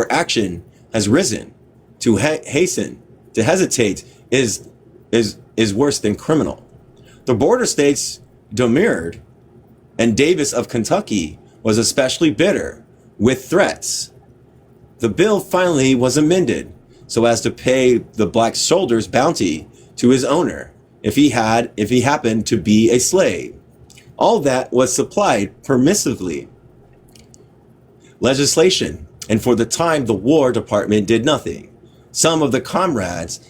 action has risen. To hesitate is worse than criminal. The border states demurred, and Davis of Kentucky was especially bitter with threats. The bill finally was amended so as to pay the black soldier's bounty to his owner if he happened to be a slave. All that was supplied permissively legislation, and for the time the War Department did nothing. Some of the commanders,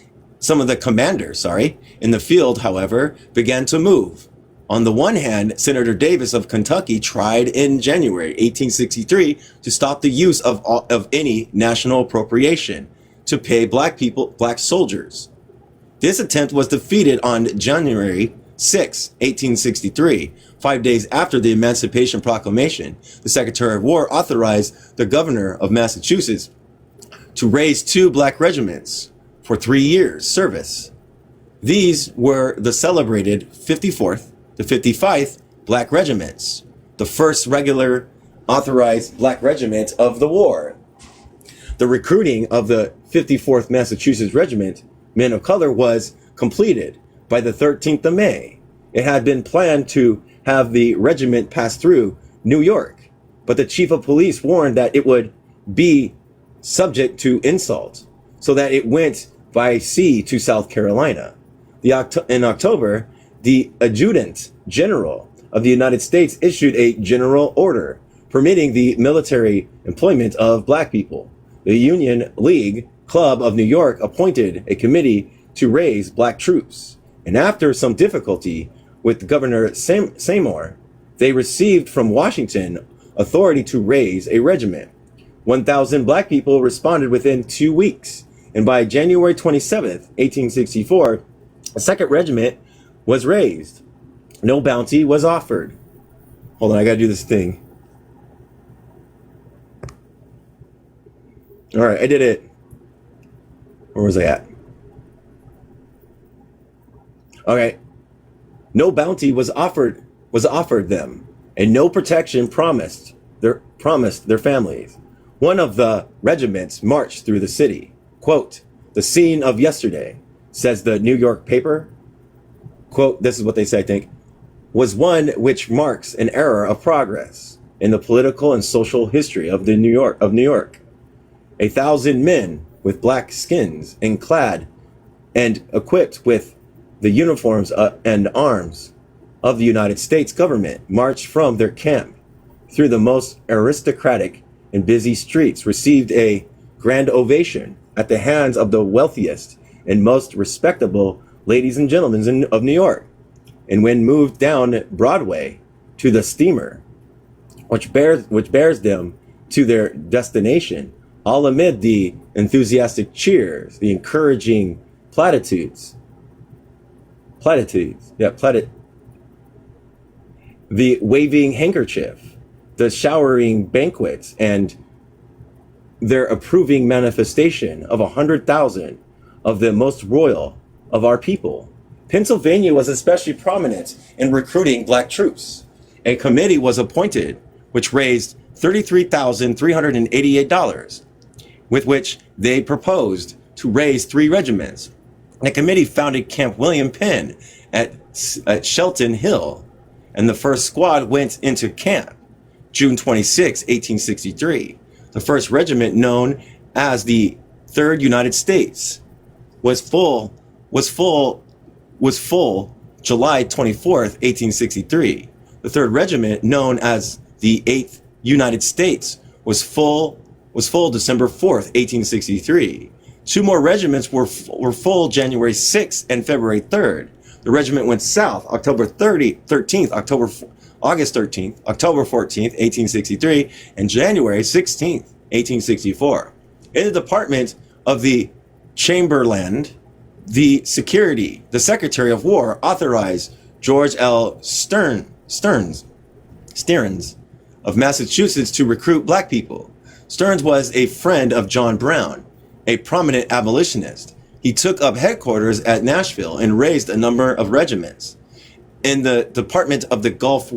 in the field, however, began to move. On the one hand, Senator Davis of Kentucky tried in January 1863 to stop the use of any national appropriation to pay black soldiers. This attempt was defeated on January 6, 1863. 5 days after the Emancipation Proclamation, the Secretary of War authorized the governor of Massachusetts to raise 2 black regiments for 3 years' service. These were the celebrated 54th to 55th Black Regiments, the first regular authorized black regiment of the war. The recruiting of the 54th Massachusetts Regiment, men of color, was completed by the 13th of May. It had been planned to have the regiment pass through New York, but the chief of police warned that it would be subject to insult, so that it went by sea to South Carolina. In October, the Adjutant General of the United States issued a general order permitting the military employment of black people. The Union League Club of New York appointed a committee to raise black troops, and after some difficulty with Governor Seymour, they received from Washington authority to raise a regiment. 1,000 black people responded within 2 weeks, and by January 27th, 1864, a second regiment was raised. No bounty was offered. Hold on, I gotta do this thing. All right, I did it. Where was I at? Okay. No bounty was offered them, and no protection promised their families. One of the regiments marched through the city. Quote, "The scene of yesterday," says the New York paper, quote, this is what they say, I think, "was one which marks an era of progress in the political and social history of New York. 1,000 men with black skins and clad and equipped with the uniforms and arms of the United States government marched from their camp through the most aristocratic and busy streets, received a grand ovation at the hands of the wealthiest and most respectable ladies and gentlemen of New York, and when moved down Broadway to the steamer, which bears them to their destination, all amid the enthusiastic cheers, the encouraging platitudes, the waving handkerchief, the showering banquets, and their approving manifestation of 100,000 of the most royal of our people. Pennsylvania was especially prominent in recruiting black troops. A committee was appointed which raised $33,388, with which they proposed to raise 3 regiments. The committee founded Camp William Penn at Shelton Hill, and the first squad went into camp June 26, 1863. The first regiment, known as the 3rd United States, was full July 24th, 1863. The 3rd Regiment, known as the 8th United States, was full December 4th, 1863. 2 more regiments were full January 6th and February 3rd. The regiment went south August 13th, October 14th, 1863, and January 16th, 1864. In the Department of the Chamberlain, the Secretary of War authorized George L. Stearns of Massachusetts to recruit black people. Stearns was a friend of John Brown, a prominent abolitionist. He took up headquarters at Nashville and raised a number of regiments. In the Department of the Gulf,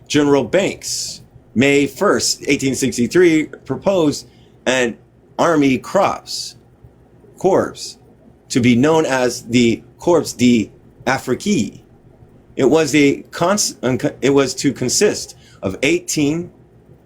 General Banks, May 1st, 1863, proposed an Army Corps to be known as the Corps d'Afrique. It was to consist of 18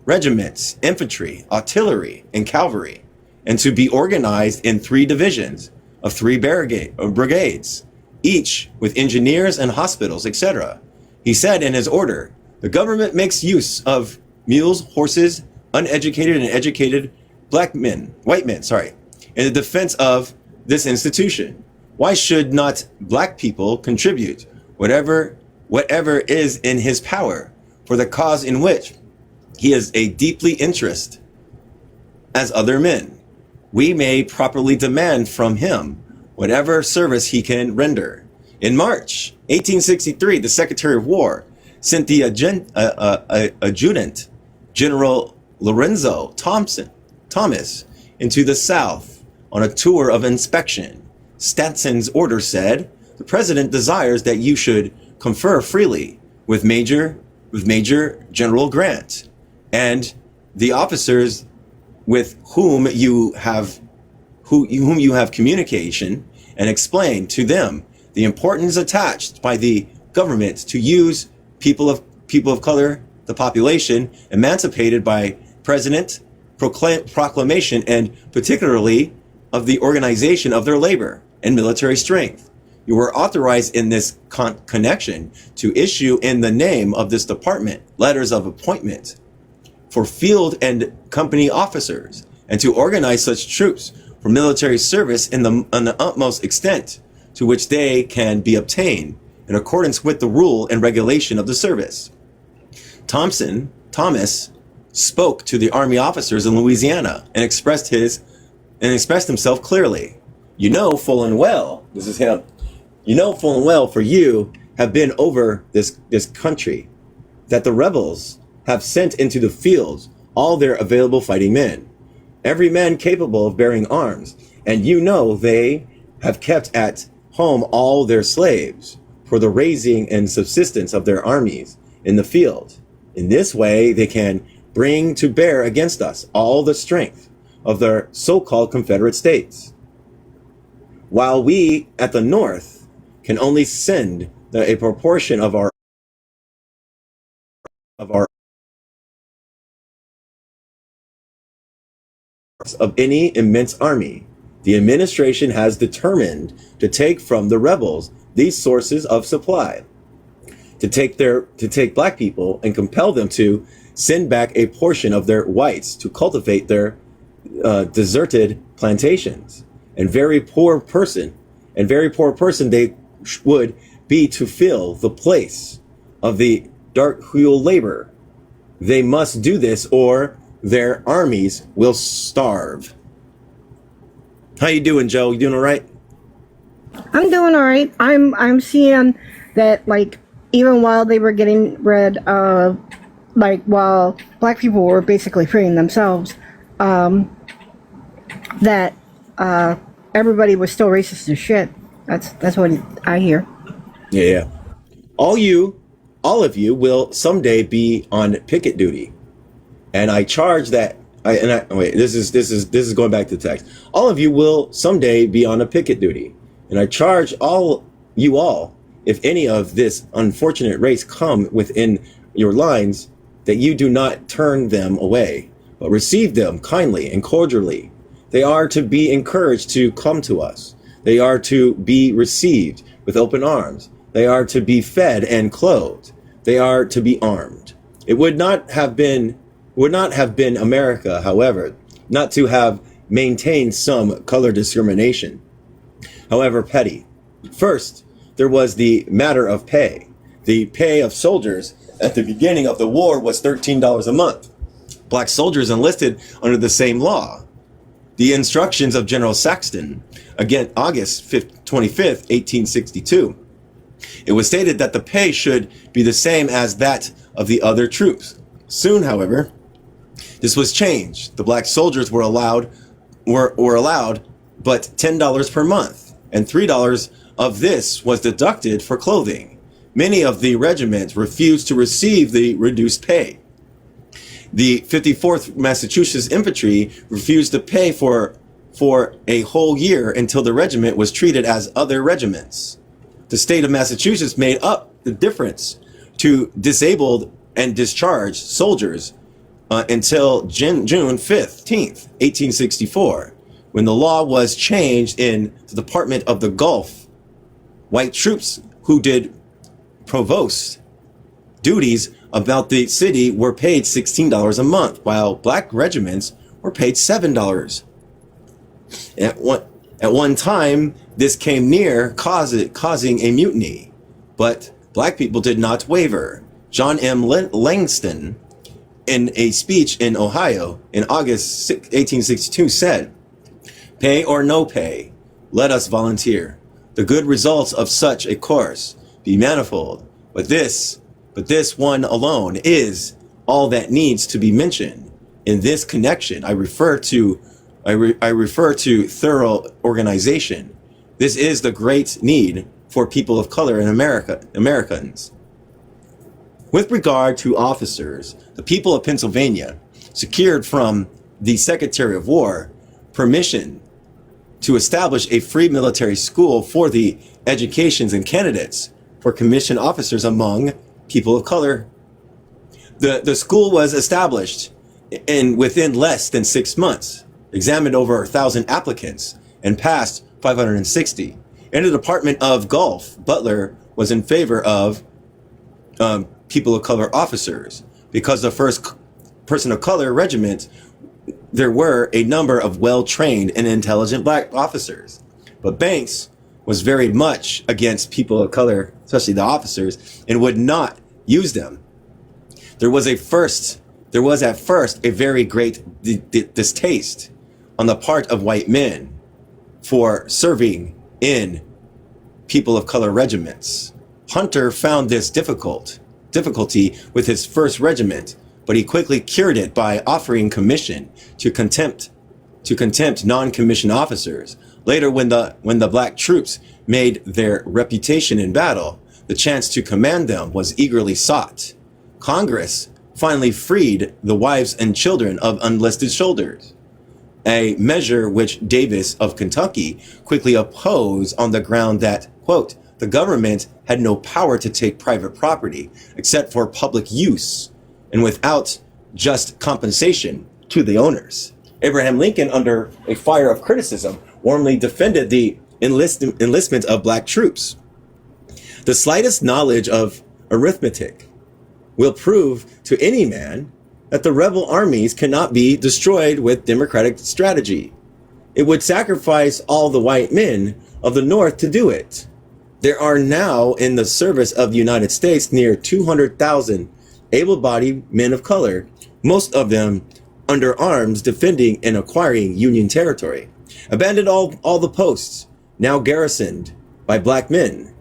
regiments, infantry, artillery, and cavalry, and to be organized in 3 divisions of 3 brigades, each with engineers and hospitals, etc. He said in his order, "The government makes use of mules, horses, uneducated and educated white men, in the defense of this institution. Why should not black people contribute whatever is in his power for the cause in which he is a deeply interest as other men? We may properly demand from him whatever service he can render." In March 1863, the Secretary of War sent the Adjutant General Lorenzo Thomas into the South on a tour of inspection. Stetson's order said, "The President desires that you should confer freely with Major General Grant and the officers with whom you have communication, and explain to them the importance attached by the government to use people of color, the population emancipated by President proclamation, and particularly of the organization of their labor and military strength. You were authorized in this connection to issue in the name of this department letters of appointment for field and company officers, and to organize such troops for military service in the utmost extent to which they can be obtained in accordance with the rule and regulation of the service." Thomas spoke to the army officers in Louisiana and expressed himself clearly. "You know full and well," this is him, "you know full and well, for you have been over this country, that the rebels have sent into the fields all their available fighting men, every man capable of bearing arms, and you know they have kept at home all their slaves for the raising and subsistence of their armies in the field. In this way they can bring to bear against us all the strength of their so-called Confederate states, while we at the North can only send a proportion of our of any immense army. The administration has determined to take from the rebels these sources of supply, to take black people and compel them to send back a portion of their whites to cultivate their deserted plantations. And very poor person they would be to fill the place of the dark huel labor. They must do this or their armies will starve. How you doing, Joe? You doing all right? I'm doing all right. I'm seeing that, like, even while they were getting rid of, like, while black people were basically freeing themselves, that everybody was still racist as shit. That's what I hear. Yeah. All of you will someday be on picket duty. And I charge that this is going back to the text. All of you will someday be on a picket duty. And I charge all, if any of this unfortunate race come within your lines, that you do not turn them away, but receive them kindly and cordially. They are to be encouraged to come to us. They are to be received with open arms. They are to be fed and clothed. They are to be armed. It would not have been America, however, not to have maintained some color discrimination, however petty. First, there was the matter of pay. The pay of soldiers at the beginning of the war was $13 a month. Black soldiers enlisted under the same law. The instructions of General Saxton, again, August 25th, 1862. It was stated that the pay should be the same as that of the other troops. Soon, however, this was changed. The black soldiers were allowed but $10 per month, and $3 of this was deducted for clothing. Many of the regiments refused to receive the reduced pay. The 54th Massachusetts Infantry refused to pay for a whole year until the regiment was treated as other regiments. The state of Massachusetts made up the difference to disabled and discharged soldiers until June 15th, 1864, when the law was changed in the Department of the Gulf. White troops who did provost duties about the city were paid $16 a month, while black regiments were paid $7. At one time, this came near causing a mutiny, but black people did not waver. John M. Langston, in a speech in Ohio in August 1862, said, "Pay or no pay, let us volunteer. The good results of such a course be manifold, but this one alone is all that needs to be mentioned. In this connection, I refer to thorough organization. This is the great need for people of color in Americans. With regard to officers, the people of Pennsylvania secured from the Secretary of War permission to establish a free military school for the educations and candidates for commissioned officers among people of color. The school was established within less than 6 months, examined over 1,000 applicants, and passed 560. In the Department of Gulf, Butler was in favor of people of color officers, because the first person of color regiment, there were a number of well-trained and intelligent black officers. But Banks was very much against people of color, especially the officers, and would not use them. There was at first a very great distaste on the part of white men for serving in people of color regiments. Hunter found this difficulty with his first regiment, but he quickly cured it by offering commission to contempt non-commissioned officers. Later, when the black troops made their reputation in battle, the chance to command them was eagerly sought. Congress finally freed the wives and children of unlisted soldiers, a measure which Davis of Kentucky quickly opposed on the ground that, quote, the government had no power to take private property except for public use and without just compensation to the owners. Abraham Lincoln, under a fire of criticism, warmly defended the enlistment of black troops. The slightest knowledge of arithmetic will prove to any man that the rebel armies cannot be destroyed with democratic strategy. It would sacrifice all the white men of the North to do it. There are now in the service of the United States near 200,000 able-bodied men of color, most of them under arms defending and acquiring Union territory. Abandon all the posts now garrisoned by black men.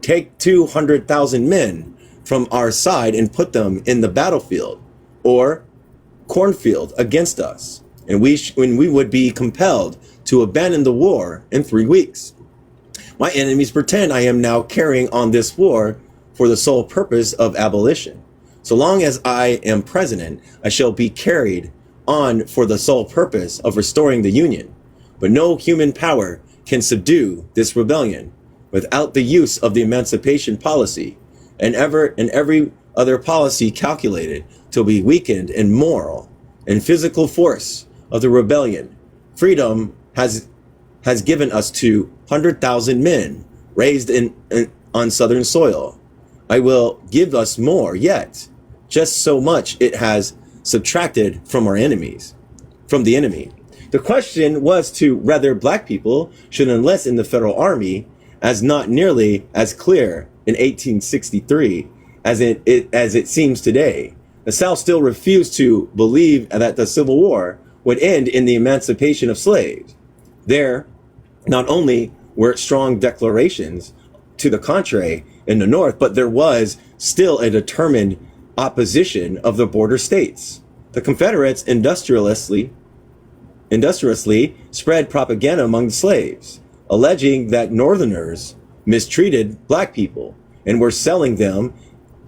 Take 200,000 men from our side and put them in the battlefield or cornfield against us, and when we would be compelled to abandon the war in 3 weeks. My enemies pretend I am now carrying on this war for the sole purpose of abolition. So long as I am president, I shall be carried on for the sole purpose of restoring the Union. But no human power can subdue this rebellion without the use of the emancipation policy and every other policy calculated to be weakened in moral and physical force of the rebellion. Freedom has given us 200,000 men raised on Southern soil. I will give us more yet, just so much it has subtracted from our enemies, from the enemy. The question was to whether black people should enlist in the federal army as not nearly as clear in 1863 as it seems today. The South still refused to believe that the Civil War would end in the emancipation of slaves. There not only were strong declarations to the contrary in the North, but there was still a determined opposition of the border states. The Confederates industriously spread propaganda among the slaves, alleging that Northerners mistreated black people and were selling them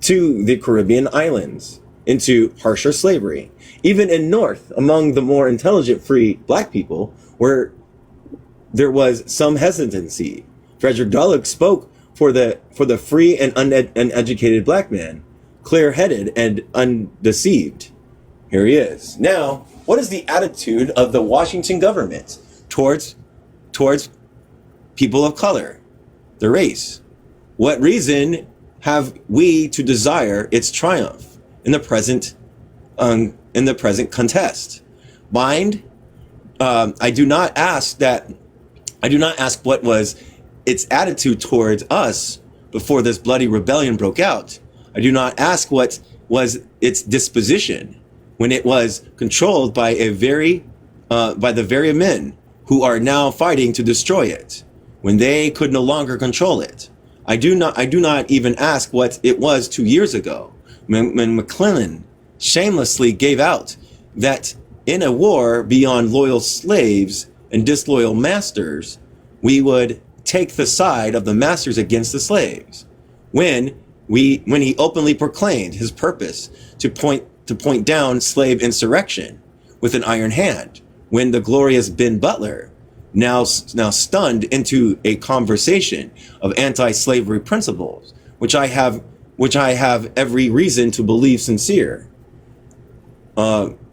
to the Caribbean islands into harsher slavery. Even in North, among the more intelligent free black people, where there was some hesitancy. Frederick Douglass spoke for the free and uneducated black man, clear-headed and undeceived. Here he is. Now, what is the attitude of the Washington government towards people of color, the race? What reason have we to desire its triumph in the present contest? Mind, I do not ask what was its attitude towards us before this bloody rebellion broke out. I do not ask what was its disposition when it was controlled by the very men who are now fighting to destroy it, when they could no longer control it. I do not even ask what it was 2 years ago when McClellan shamelessly gave out that in a war beyond loyal slaves and disloyal masters, we would take the side of the masters against the slaves. When he openly proclaimed his purpose to point down slave insurrection with an iron hand, when the glorious Ben Butler, now stunned into a conversation of anti-slavery principles, which I have every reason to believe sincere,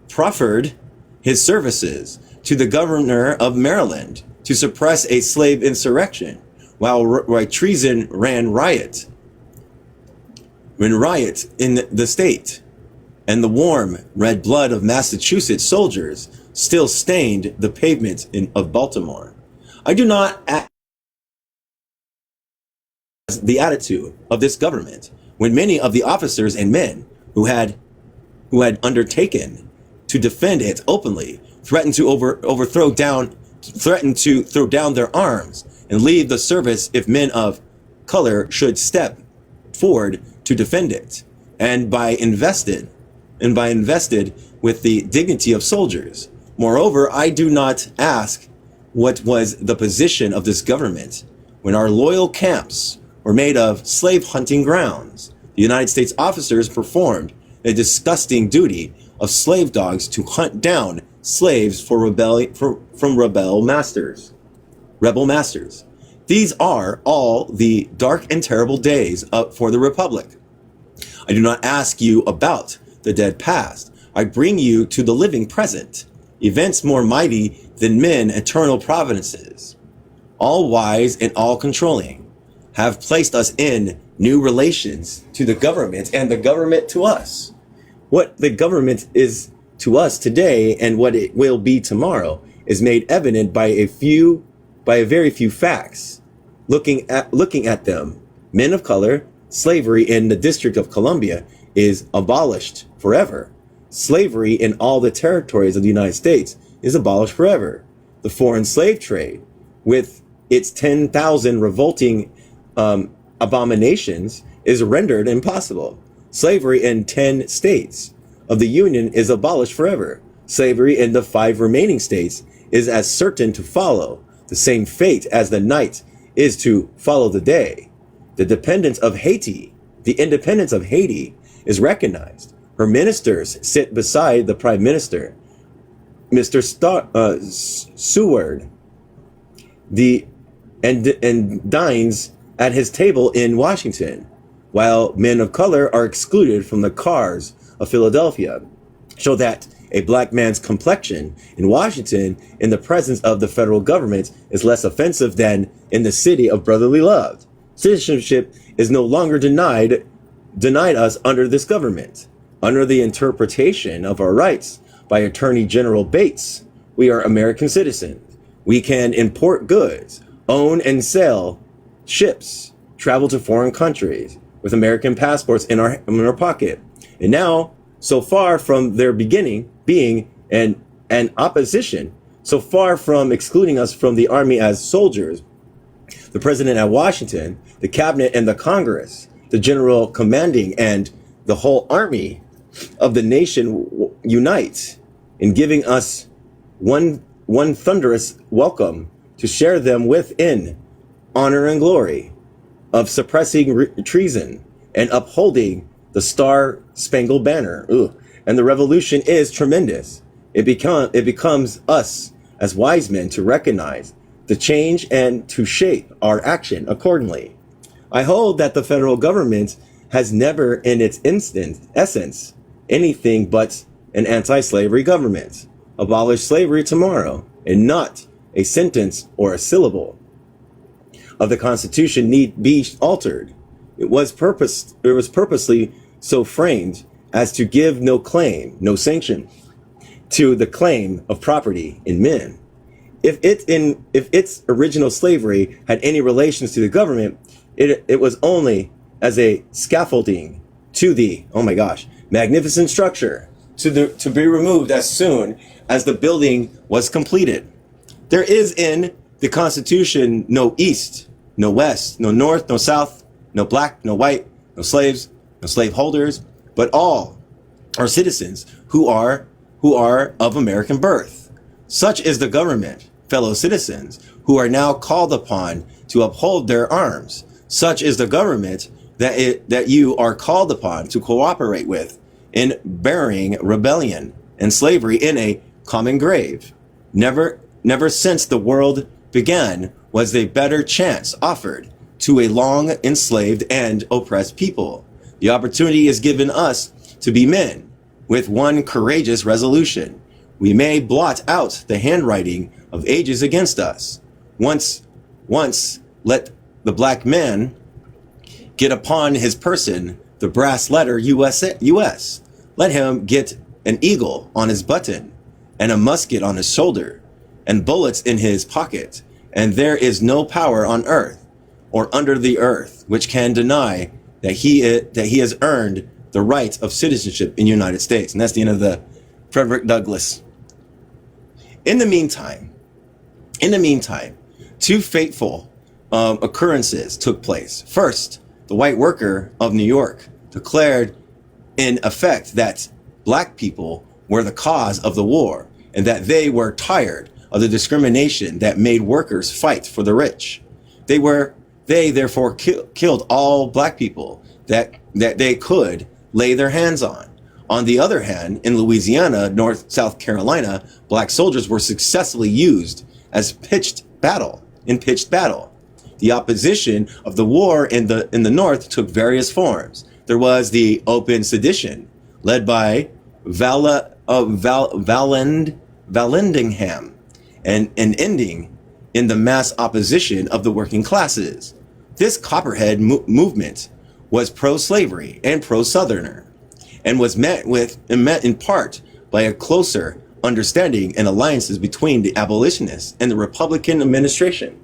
proffered his services to the governor of Maryland to suppress a slave insurrection, while treason ran riot in the state, and the warm red blood of Massachusetts soldiers still stained the pavement of Baltimore. I do not ask the attitude of this government when many of the officers and men who had undertaken to defend it openly threatened to throw down their arms and leave the service if men of color should step forward to defend it, and by invested with the dignity of soldiers. Moreover, I do not ask what was the position of this government when our loyal camps were made of slave hunting grounds. The United States officers performed a disgusting duty of slave dogs to hunt down slaves for from rebel masters. These are all the dark and terrible days for the Republic. I do not ask you about the dead past. I bring you to the living present, events more mighty than men, eternal providences, all wise and all controlling, have placed us in new relations to the government and the government to us. What the government is to us today and what it will be tomorrow is made evident by a very few facts. Looking at them, men of color, slavery in the District of Columbia is abolished forever. Slavery in all the territories of the United States is abolished forever. The foreign slave trade, with its 10,000 revolting abominations, is rendered impossible. Slavery in 10 states of the Union is abolished forever. Slavery in the 5 remaining states is as certain to follow the same fate as the night is to follow the day. The independence of Haiti is recognized. Her ministers sit beside the Prime Minister, Mr. Seward, and dines at his table in Washington, while men of color are excluded from the cars of Philadelphia, so that a black man's complexion in Washington in the presence of the federal government is less offensive than in the city of brotherly love. Citizenship is no longer denied us under this government. Under the interpretation of our rights by Attorney General Bates, we are American citizens. We can import goods, own and sell ships, travel to foreign countries with American passports in our pocket. And now, so far from their beginning being an opposition, so far from excluding us from the army as soldiers, the president at Washington, the cabinet and the Congress, the general commanding, and the whole army of the nation unite in giving us one thunderous welcome to share them within honor and glory of suppressing treason and upholding the Star-Spangled Banner. And the revolution is tremendous. It becomes us as wise men to recognize the change and to shape our action accordingly. I hold that the federal government has never in its essence anything but an anti-slavery government. Abolish slavery tomorrow, and not a sentence or a syllable of the Constitution need be altered. It was purposely so framed as to give no sanction to the claim of property in men. If its original slavery had any relations to the government, it was only as a scaffolding to the, oh my gosh, magnificent structure to be removed as soon as the building was completed. There is in the Constitution no East, no West, no North, no South, no black, no white, no slaves, no slaveholders, but all are citizens who are of American birth. Such is the government, fellow citizens, who are now called upon to uphold their arms. Such is the government that you are called upon to cooperate with in burying rebellion and slavery in a common grave. Never since the world began was a better chance offered to a long enslaved and oppressed people. The opportunity is given us to be men with one courageous resolution. We may blot out the handwriting of ages against us. Once let the black man get upon his person the brass letter US. Let him get an eagle on his button and a musket on his shoulder and bullets in his pocket. And there is no power on earth or under the earth which can deny that he has earned the right of citizenship in the United States. And that's the end of the Frederick Douglass. In the meantime, two fateful occurrences took place. First, the white worker of New York declared in effect that black people were the cause of the war and that they were tired of the discrimination that made workers fight for the rich. They therefore killed all black people that they could lay their hands on. On the other hand, in Louisiana, South Carolina, black soldiers were successfully used as in pitched battle. The opposition of the war in the North took various forms. There was the open sedition, led by Vallandigham, and ending in the mass opposition of the working classes. This Copperhead movement was pro-slavery and pro-Southerner, and was met in part by a closer understanding and alliances between the abolitionists and the Republican administration.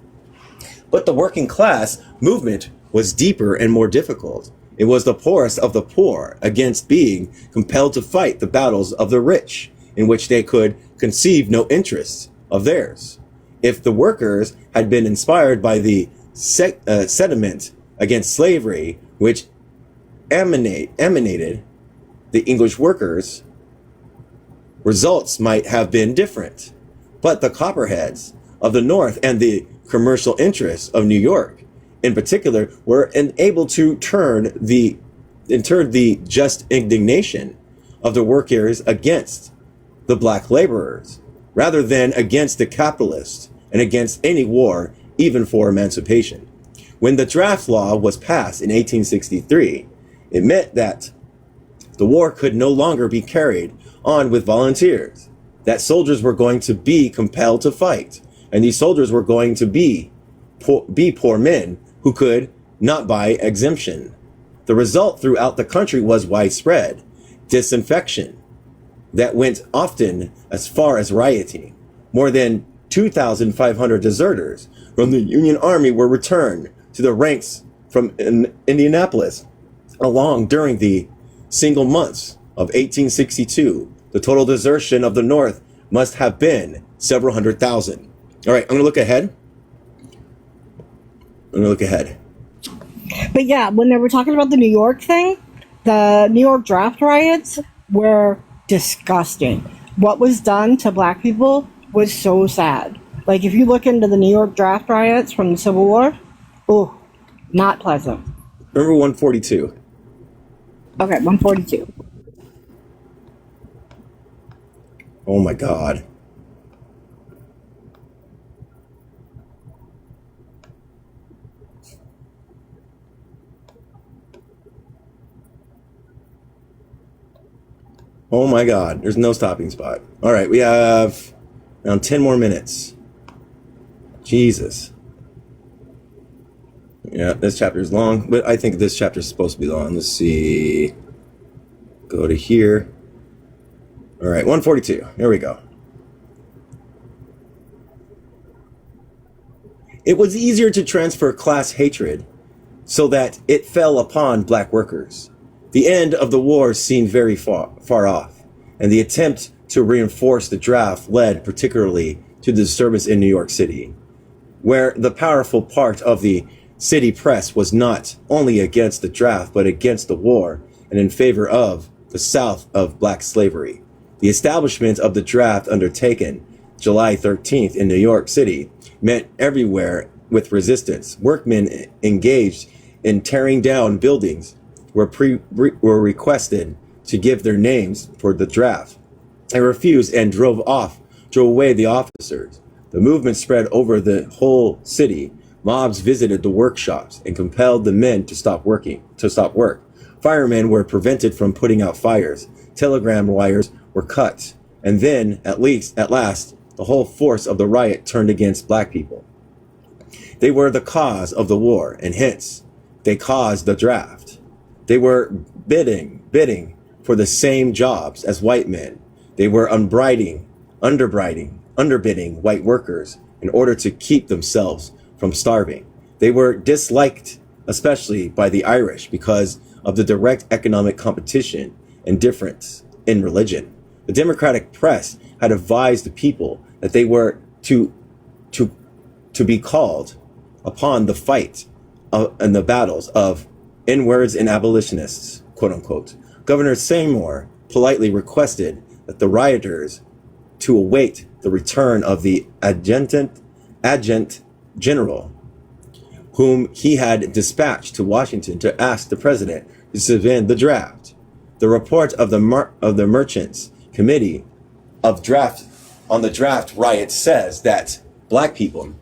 But the working class movement was deeper and more difficult. It was the poorest of the poor against being compelled to fight the battles of the rich, in which they could conceive no interests of theirs. If the workers had been inspired by the sentiment against slavery, which emanated the English workers, results might have been different. But the Copperheads of the North and the commercial interests of New York, in particular, were able to turn the just indignation of the workers against the black laborers, rather than against the capitalists and against any war, even for emancipation. When the draft law was passed in 1863, it meant that the war could no longer be carried on with volunteers, that soldiers were going to be compelled to fight, and these soldiers were going to be poor men who could not buy exemption. The result throughout the country was widespread disaffection that went often as far as rioting. More than 2,500 deserters from the Union Army were returned to the ranks from Indianapolis along during the single months of 1862. The total desertion of the North must have been several hundred thousand. All right, I'm going to look ahead. But yeah, when they were talking about the New York thing, the New York draft riots were disgusting. What was done to black people was so sad. Like, if you look into the New York draft riots from the Civil War, oh, not pleasant. Remember 142. Okay, 142. Oh my God. Oh my God, there's no stopping spot. All right, we have around 10 more minutes. Jesus. Yeah, this chapter is long, but I think this chapter is supposed to be long. Let's see. Go to here. All right, 142. Here we go. It was easier to transfer class hatred so that it fell upon black workers. The end of the war seemed very far off, and the attempt to reinforce the draft led particularly to the disturbance in New York City, where the powerful part of the city press was not only against the draft, but against the war and in favor of the South of black slavery. The establishment of the draft undertaken July 13th in New York City met everywhere with resistance. Workmen engaged in tearing down buildings were requested to give their names for the draft. They refused and drove away the officers. The movement spread over the whole city. Mobs visited the workshops and compelled the men to stop work. Firemen were prevented from putting out fires. Telegram wires were cut. And then, at last, the whole force of the riot turned against black people. They were the cause of the war, and hence, they caused the draft. They were bidding for the same jobs as white men. They were underbidding white workers in order to keep themselves from starving. They were disliked, especially by the Irish, because of the direct economic competition and difference in religion. The Democratic press had advised the people that they were to be called upon the fight and the battles of N-words and abolitionists, quote unquote. Governor Seymour politely requested that the rioters to await the return of the adjutant general, whom he had dispatched to Washington to ask the president to suspend the draft. The report of the Merchants Committee of Draft on the draft riot says that black people,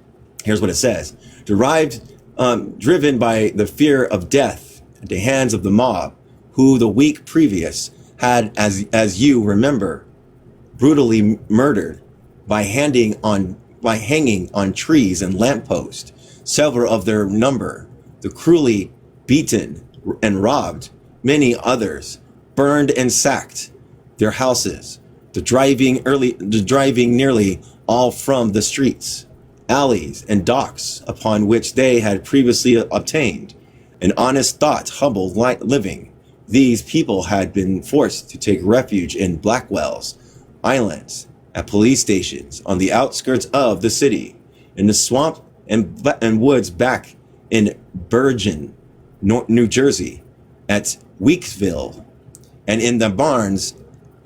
here's what it says, driven by the fear of death at the hands of the mob, who the week previous had, as you remember, brutally murdered by hanging on trees and lampposts, several of their number, the cruelly beaten and robbed, many others burned and sacked their houses, the driving nearly all from the streets, alleys, and docks upon which they had previously obtained an honest thought, humble living. These people had been forced to take refuge in Blackwell's Islands, at police stations on the outskirts of the city, in the swamp and woods back in Bergen, New Jersey, at Weeksville, and in the barns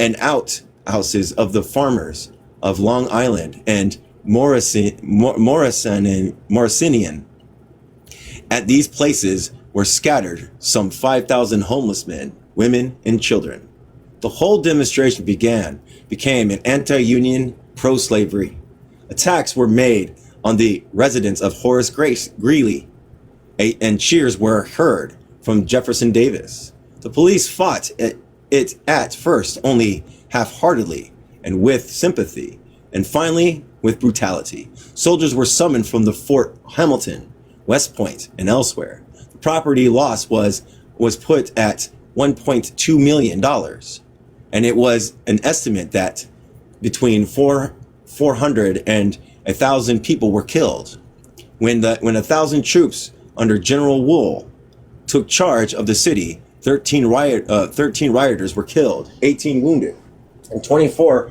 and outhouses of the farmers of Long Island and Morrisonian. At these places were scattered some 5,000 homeless men, women, and children. The whole demonstration became an anti-union, pro-slavery. Attacks were made on the residence of Horace Greeley, and cheers were heard from Jefferson Davis. The police fought it at first only half-heartedly and with sympathy, and finally with brutality. Soldiers were summoned from the Fort Hamilton, West Point, and elsewhere. The property loss was put at $1.2 million, and it was an estimate that between 400 and 1,000 people were killed. When 1,000 troops under General Wool took charge of the city, 13 rioters were killed, 18 wounded, and 24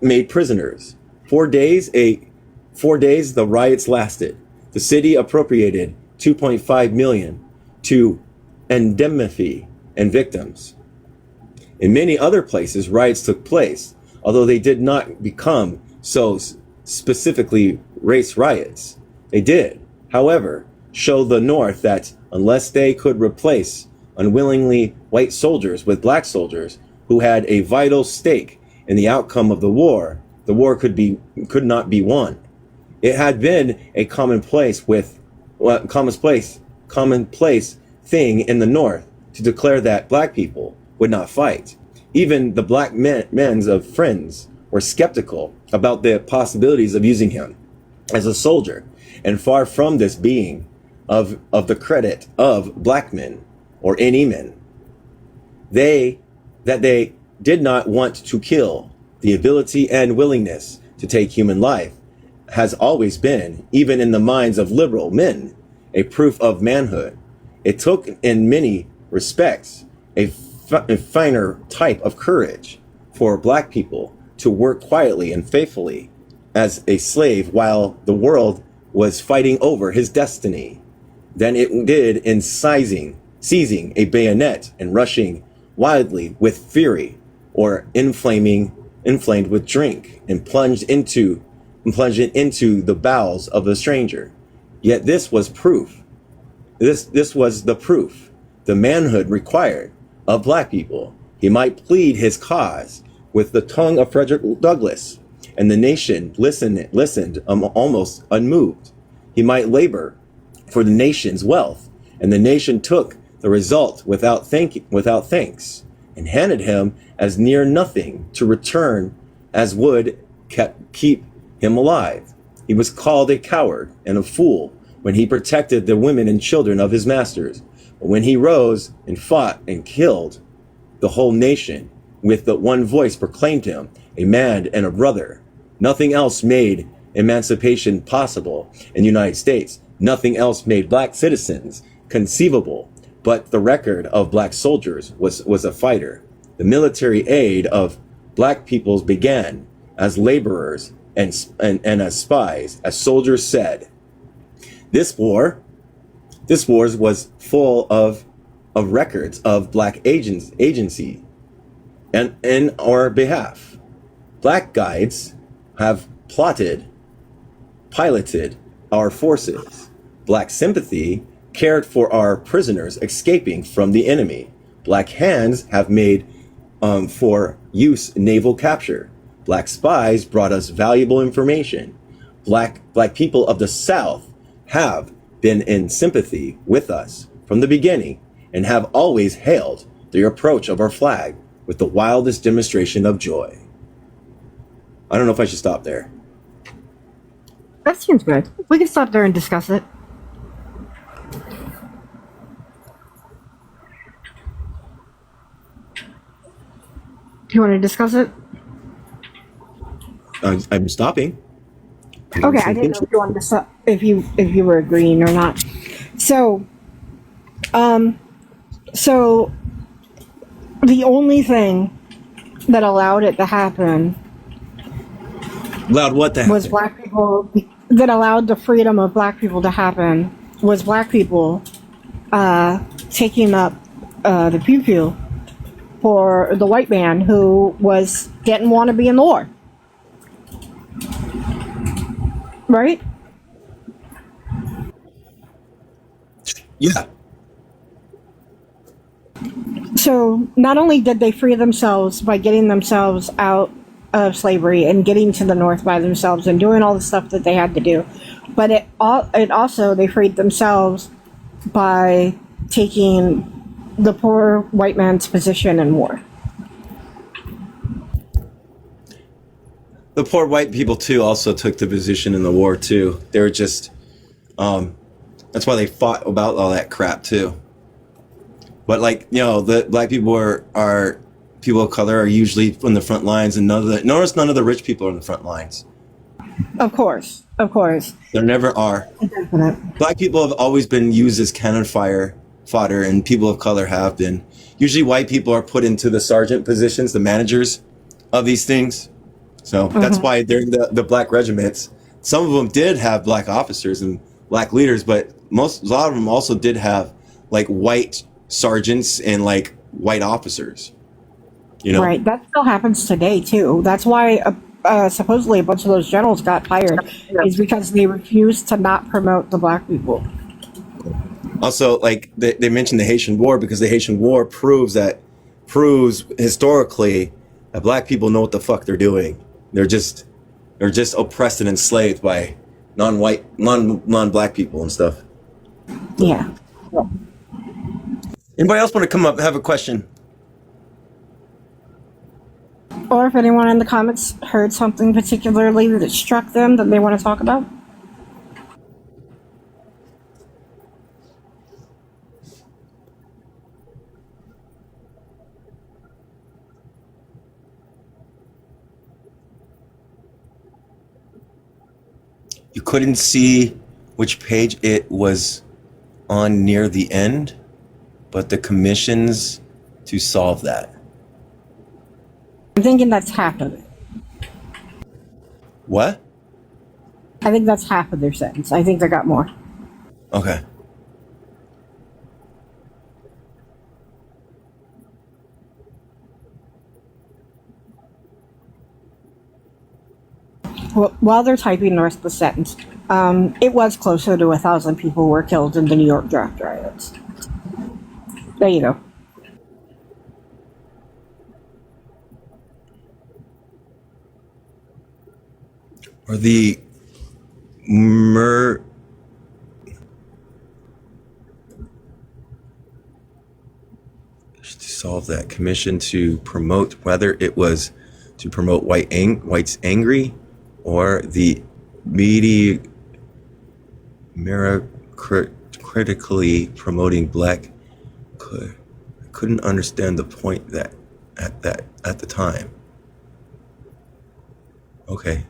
made prisoners. 4 days the riots lasted. The city appropriated $2.5 million to indemnify and victims. In many other places, riots took place, although they did not become so specifically race riots. They did, however, show the North that unless they could replace unwillingly white soldiers with black soldiers who had a vital stake in the outcome of the war could not be won. It had been a commonplace thing in the North to declare that black people would not fight. Even the black men's of friends were skeptical about the possibilities of using him as a soldier, and far from this being of the credit of black men or any men, they did not want to kill. The ability and willingness to take human life has always been, even in the minds of liberal men, a proof of manhood. It took, in many respects, a finer type of courage for black people to work quietly and faithfully as a slave while the world was fighting over his destiny than it did in seizing a bayonet and rushing wildly with fury, or inflamed with drink and plunging into the bowels of a stranger. Yet this was proof. This was the proof, the manhood required of black people. He might plead his cause with the tongue of Frederick Douglass, and the nation listened almost unmoved. He might labor for the nation's wealth, and the nation took the result without thanks, and handed him as near nothing to return as would keep him alive. He was called a coward and a fool when he protected the women and children of his masters. But when he rose and fought and killed, the whole nation with the one voice proclaimed him a man and a brother. Nothing else made emancipation possible in the United States. Nothing else made black citizens conceivable. But the record of black soldiers was a fighter. The military aid of black peoples began as laborers and as spies, as soldiers said. This war was full of records of black agency and in our behalf. Black guides have piloted our forces. Black sympathy cared for our prisoners escaping from the enemy. Black hands have made for use in naval capture. Black spies brought us valuable information. Black people of the South have been in sympathy with us from the beginning and have always hailed the approach of our flag with the wildest demonstration of joy. I don't know if I should stop there. That seems good. We can stop there and discuss it. Do you want to discuss it? I'm stopping. Okay, I didn't know if you wanted to stop, if you were agreeing or not. So, so the only thing that allowed it to happen Allowed what to was happen? black people, that allowed the freedom of black people to happen was black people taking up the pew pew for the white man who didn't want to be in the war. Right? Yeah. So not only did they free themselves by getting themselves out of slavery and getting to the North by themselves and doing all the stuff that they had to do, but it also they freed themselves by taking the poor white man's position in war. The poor white people too also took the position in the war too. They were just, that's why they fought about all that crap too. But like, you know, the black people are people of color are usually on the front lines, and notice none of the rich people are on the front lines. Of course. There never are. Definite. Black people have always been used as cannon fodder, and people of color have been. Usually white people are put into the sergeant positions, the managers of these things. So that's why during the black regiments, some of them did have black officers and black leaders, but a lot of them also did have like white sergeants and like white officers. You know? Right. That still happens today too. That's why supposedly a bunch of those generals got fired, is because they refused to not promote the black people. Also, like they mentioned the Haitian War, because the Haitian War proves historically that black people know what the fuck they're doing. They're just oppressed and enslaved by non-black people and stuff. Yeah. Anybody else want to come up and have a question? Or if anyone in the comments heard something particularly that struck them that they want to talk about. You couldn't see which page it was on near the end, but the commissions to solve that. I'm thinking that's half of it. What? I think that's half of their sentence. I think they got more. Okay. Well, while they're typing the rest of the sentence, it was closer to 1,000 people were killed in the New York draft riots. There you go. Or the to solve that commission to promote, whether it was to promote whites angry, or the media critically promoting black. I couldn't understand the point that at the time. Okay.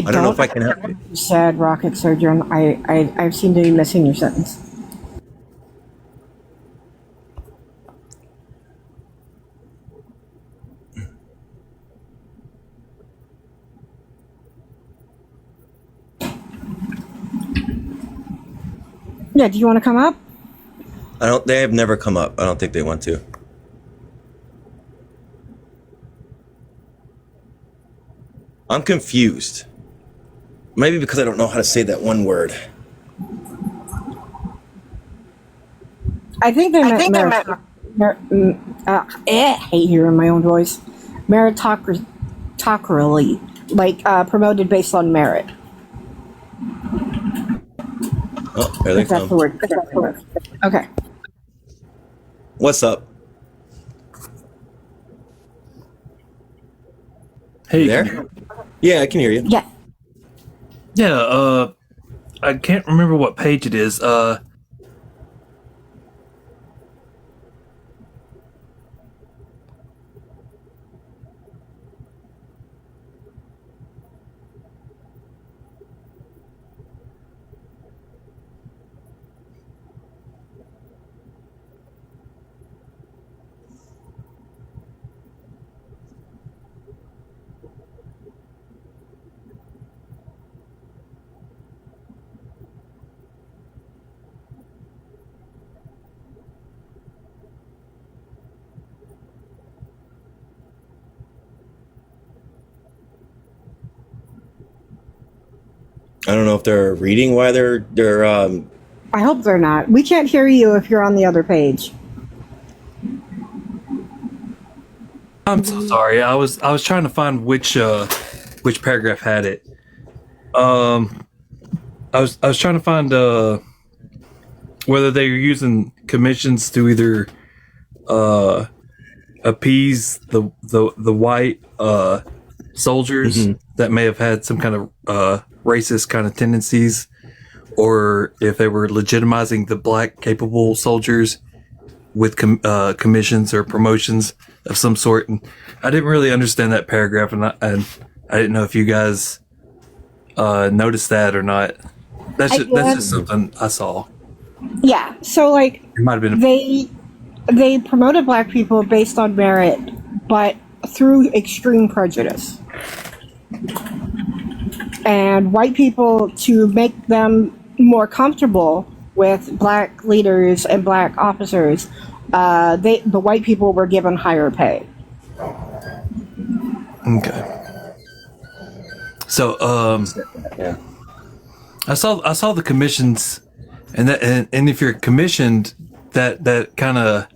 I don't know if I can help you. You said rocket surgeon. I seem to be missing your sentence. Yeah, do you want to come up? They have never come up. I don't think they want to. I'm confused. Maybe because I don't know how to say that one word. I think they meant hate hearing my own voice. Meritocracy, like promoted based on merit. Oh, there they If that's come. the word. If that's the word. Okay. What's up? Hey, You there? Yeah, I can hear you. Yeah. yeah, I can't remember what page it is. I don't know if they're reading why they're I hope they're not. We can't hear you if you're on the other page. I'm so sorry. I was trying to find which paragraph had it. I was trying to find whether they were using commissions to either appease the white soldiers that may have had some kind of racist kind of tendencies, or if they were legitimizing the black capable soldiers with commissions or promotions of some sort. And I didn't really understand that paragraph, and I didn't know if you guys noticed that or not. That's just something I saw. Yeah. So like It might have been. they promoted black people based on merit, but through extreme prejudice. And white people, to make them more comfortable with black leaders and black officers, the white people were given higher pay. Okay. So yeah. I saw the commissions, and if you're commissioned, that kind of,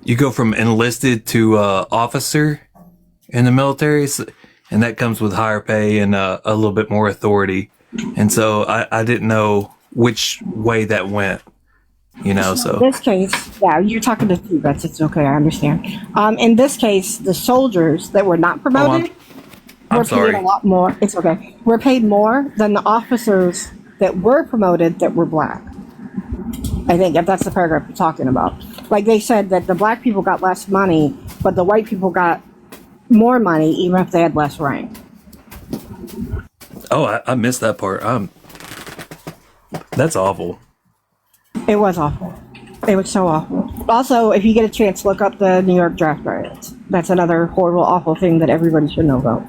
you go from enlisted to officer in the military, and that comes with higher pay and a little bit more authority. And so I didn't know which way that went, So In this case, yeah, you're talking to two vets. It's okay, I understand. In this case, the soldiers that were not promoted I'm were sorry. paid a lot more. It's okay. We're paid more than the officers that were promoted that were black. I think if that's the paragraph you're talking about. Like they said that the black people got less money, but the white people got more money even if they had less rank. Oh, I missed that part. That's awful. It was awful. It was so awful. Also, if you get a chance, look up the New York draft riots. That's another horrible, awful thing that everybody should know about.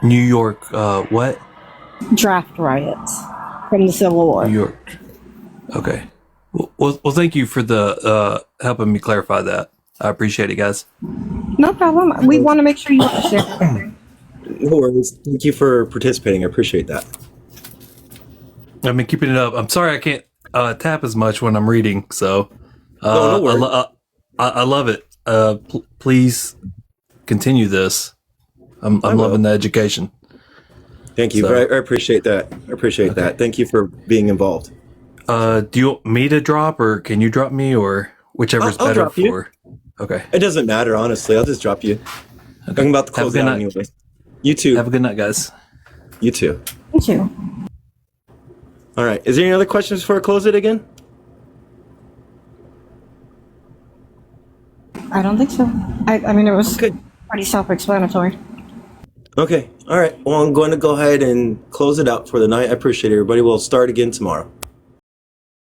New York, what? Draft riots from the Civil War. New York. Okay. Well, thank you for the helping me clarify that. I appreciate it, guys. No problem. We want to make sure you understand. No worries. Thank you for participating. I appreciate that. I've been keeping it up. I'm sorry I can't tap as much when I'm reading. So, No worries. I love it. Please continue this. I'm loving the education. Thank you. So- I appreciate that. I appreciate that. Thank you for being involved. Do you want me to drop, or can you drop me, or whichever's I'll better drop you. for? Okay. It doesn't matter, honestly. I'll just drop you. I'm about to Have a close good out night. anyway. You too. Have a good night, guys. You too. Me too. All right. Is there any other questions before I close it again? I don't think so. I mean, it was Okay. pretty self-explanatory. Okay. All right. Well, I'm going to go ahead and close it out for the night. I appreciate it, everybody. We'll start again tomorrow.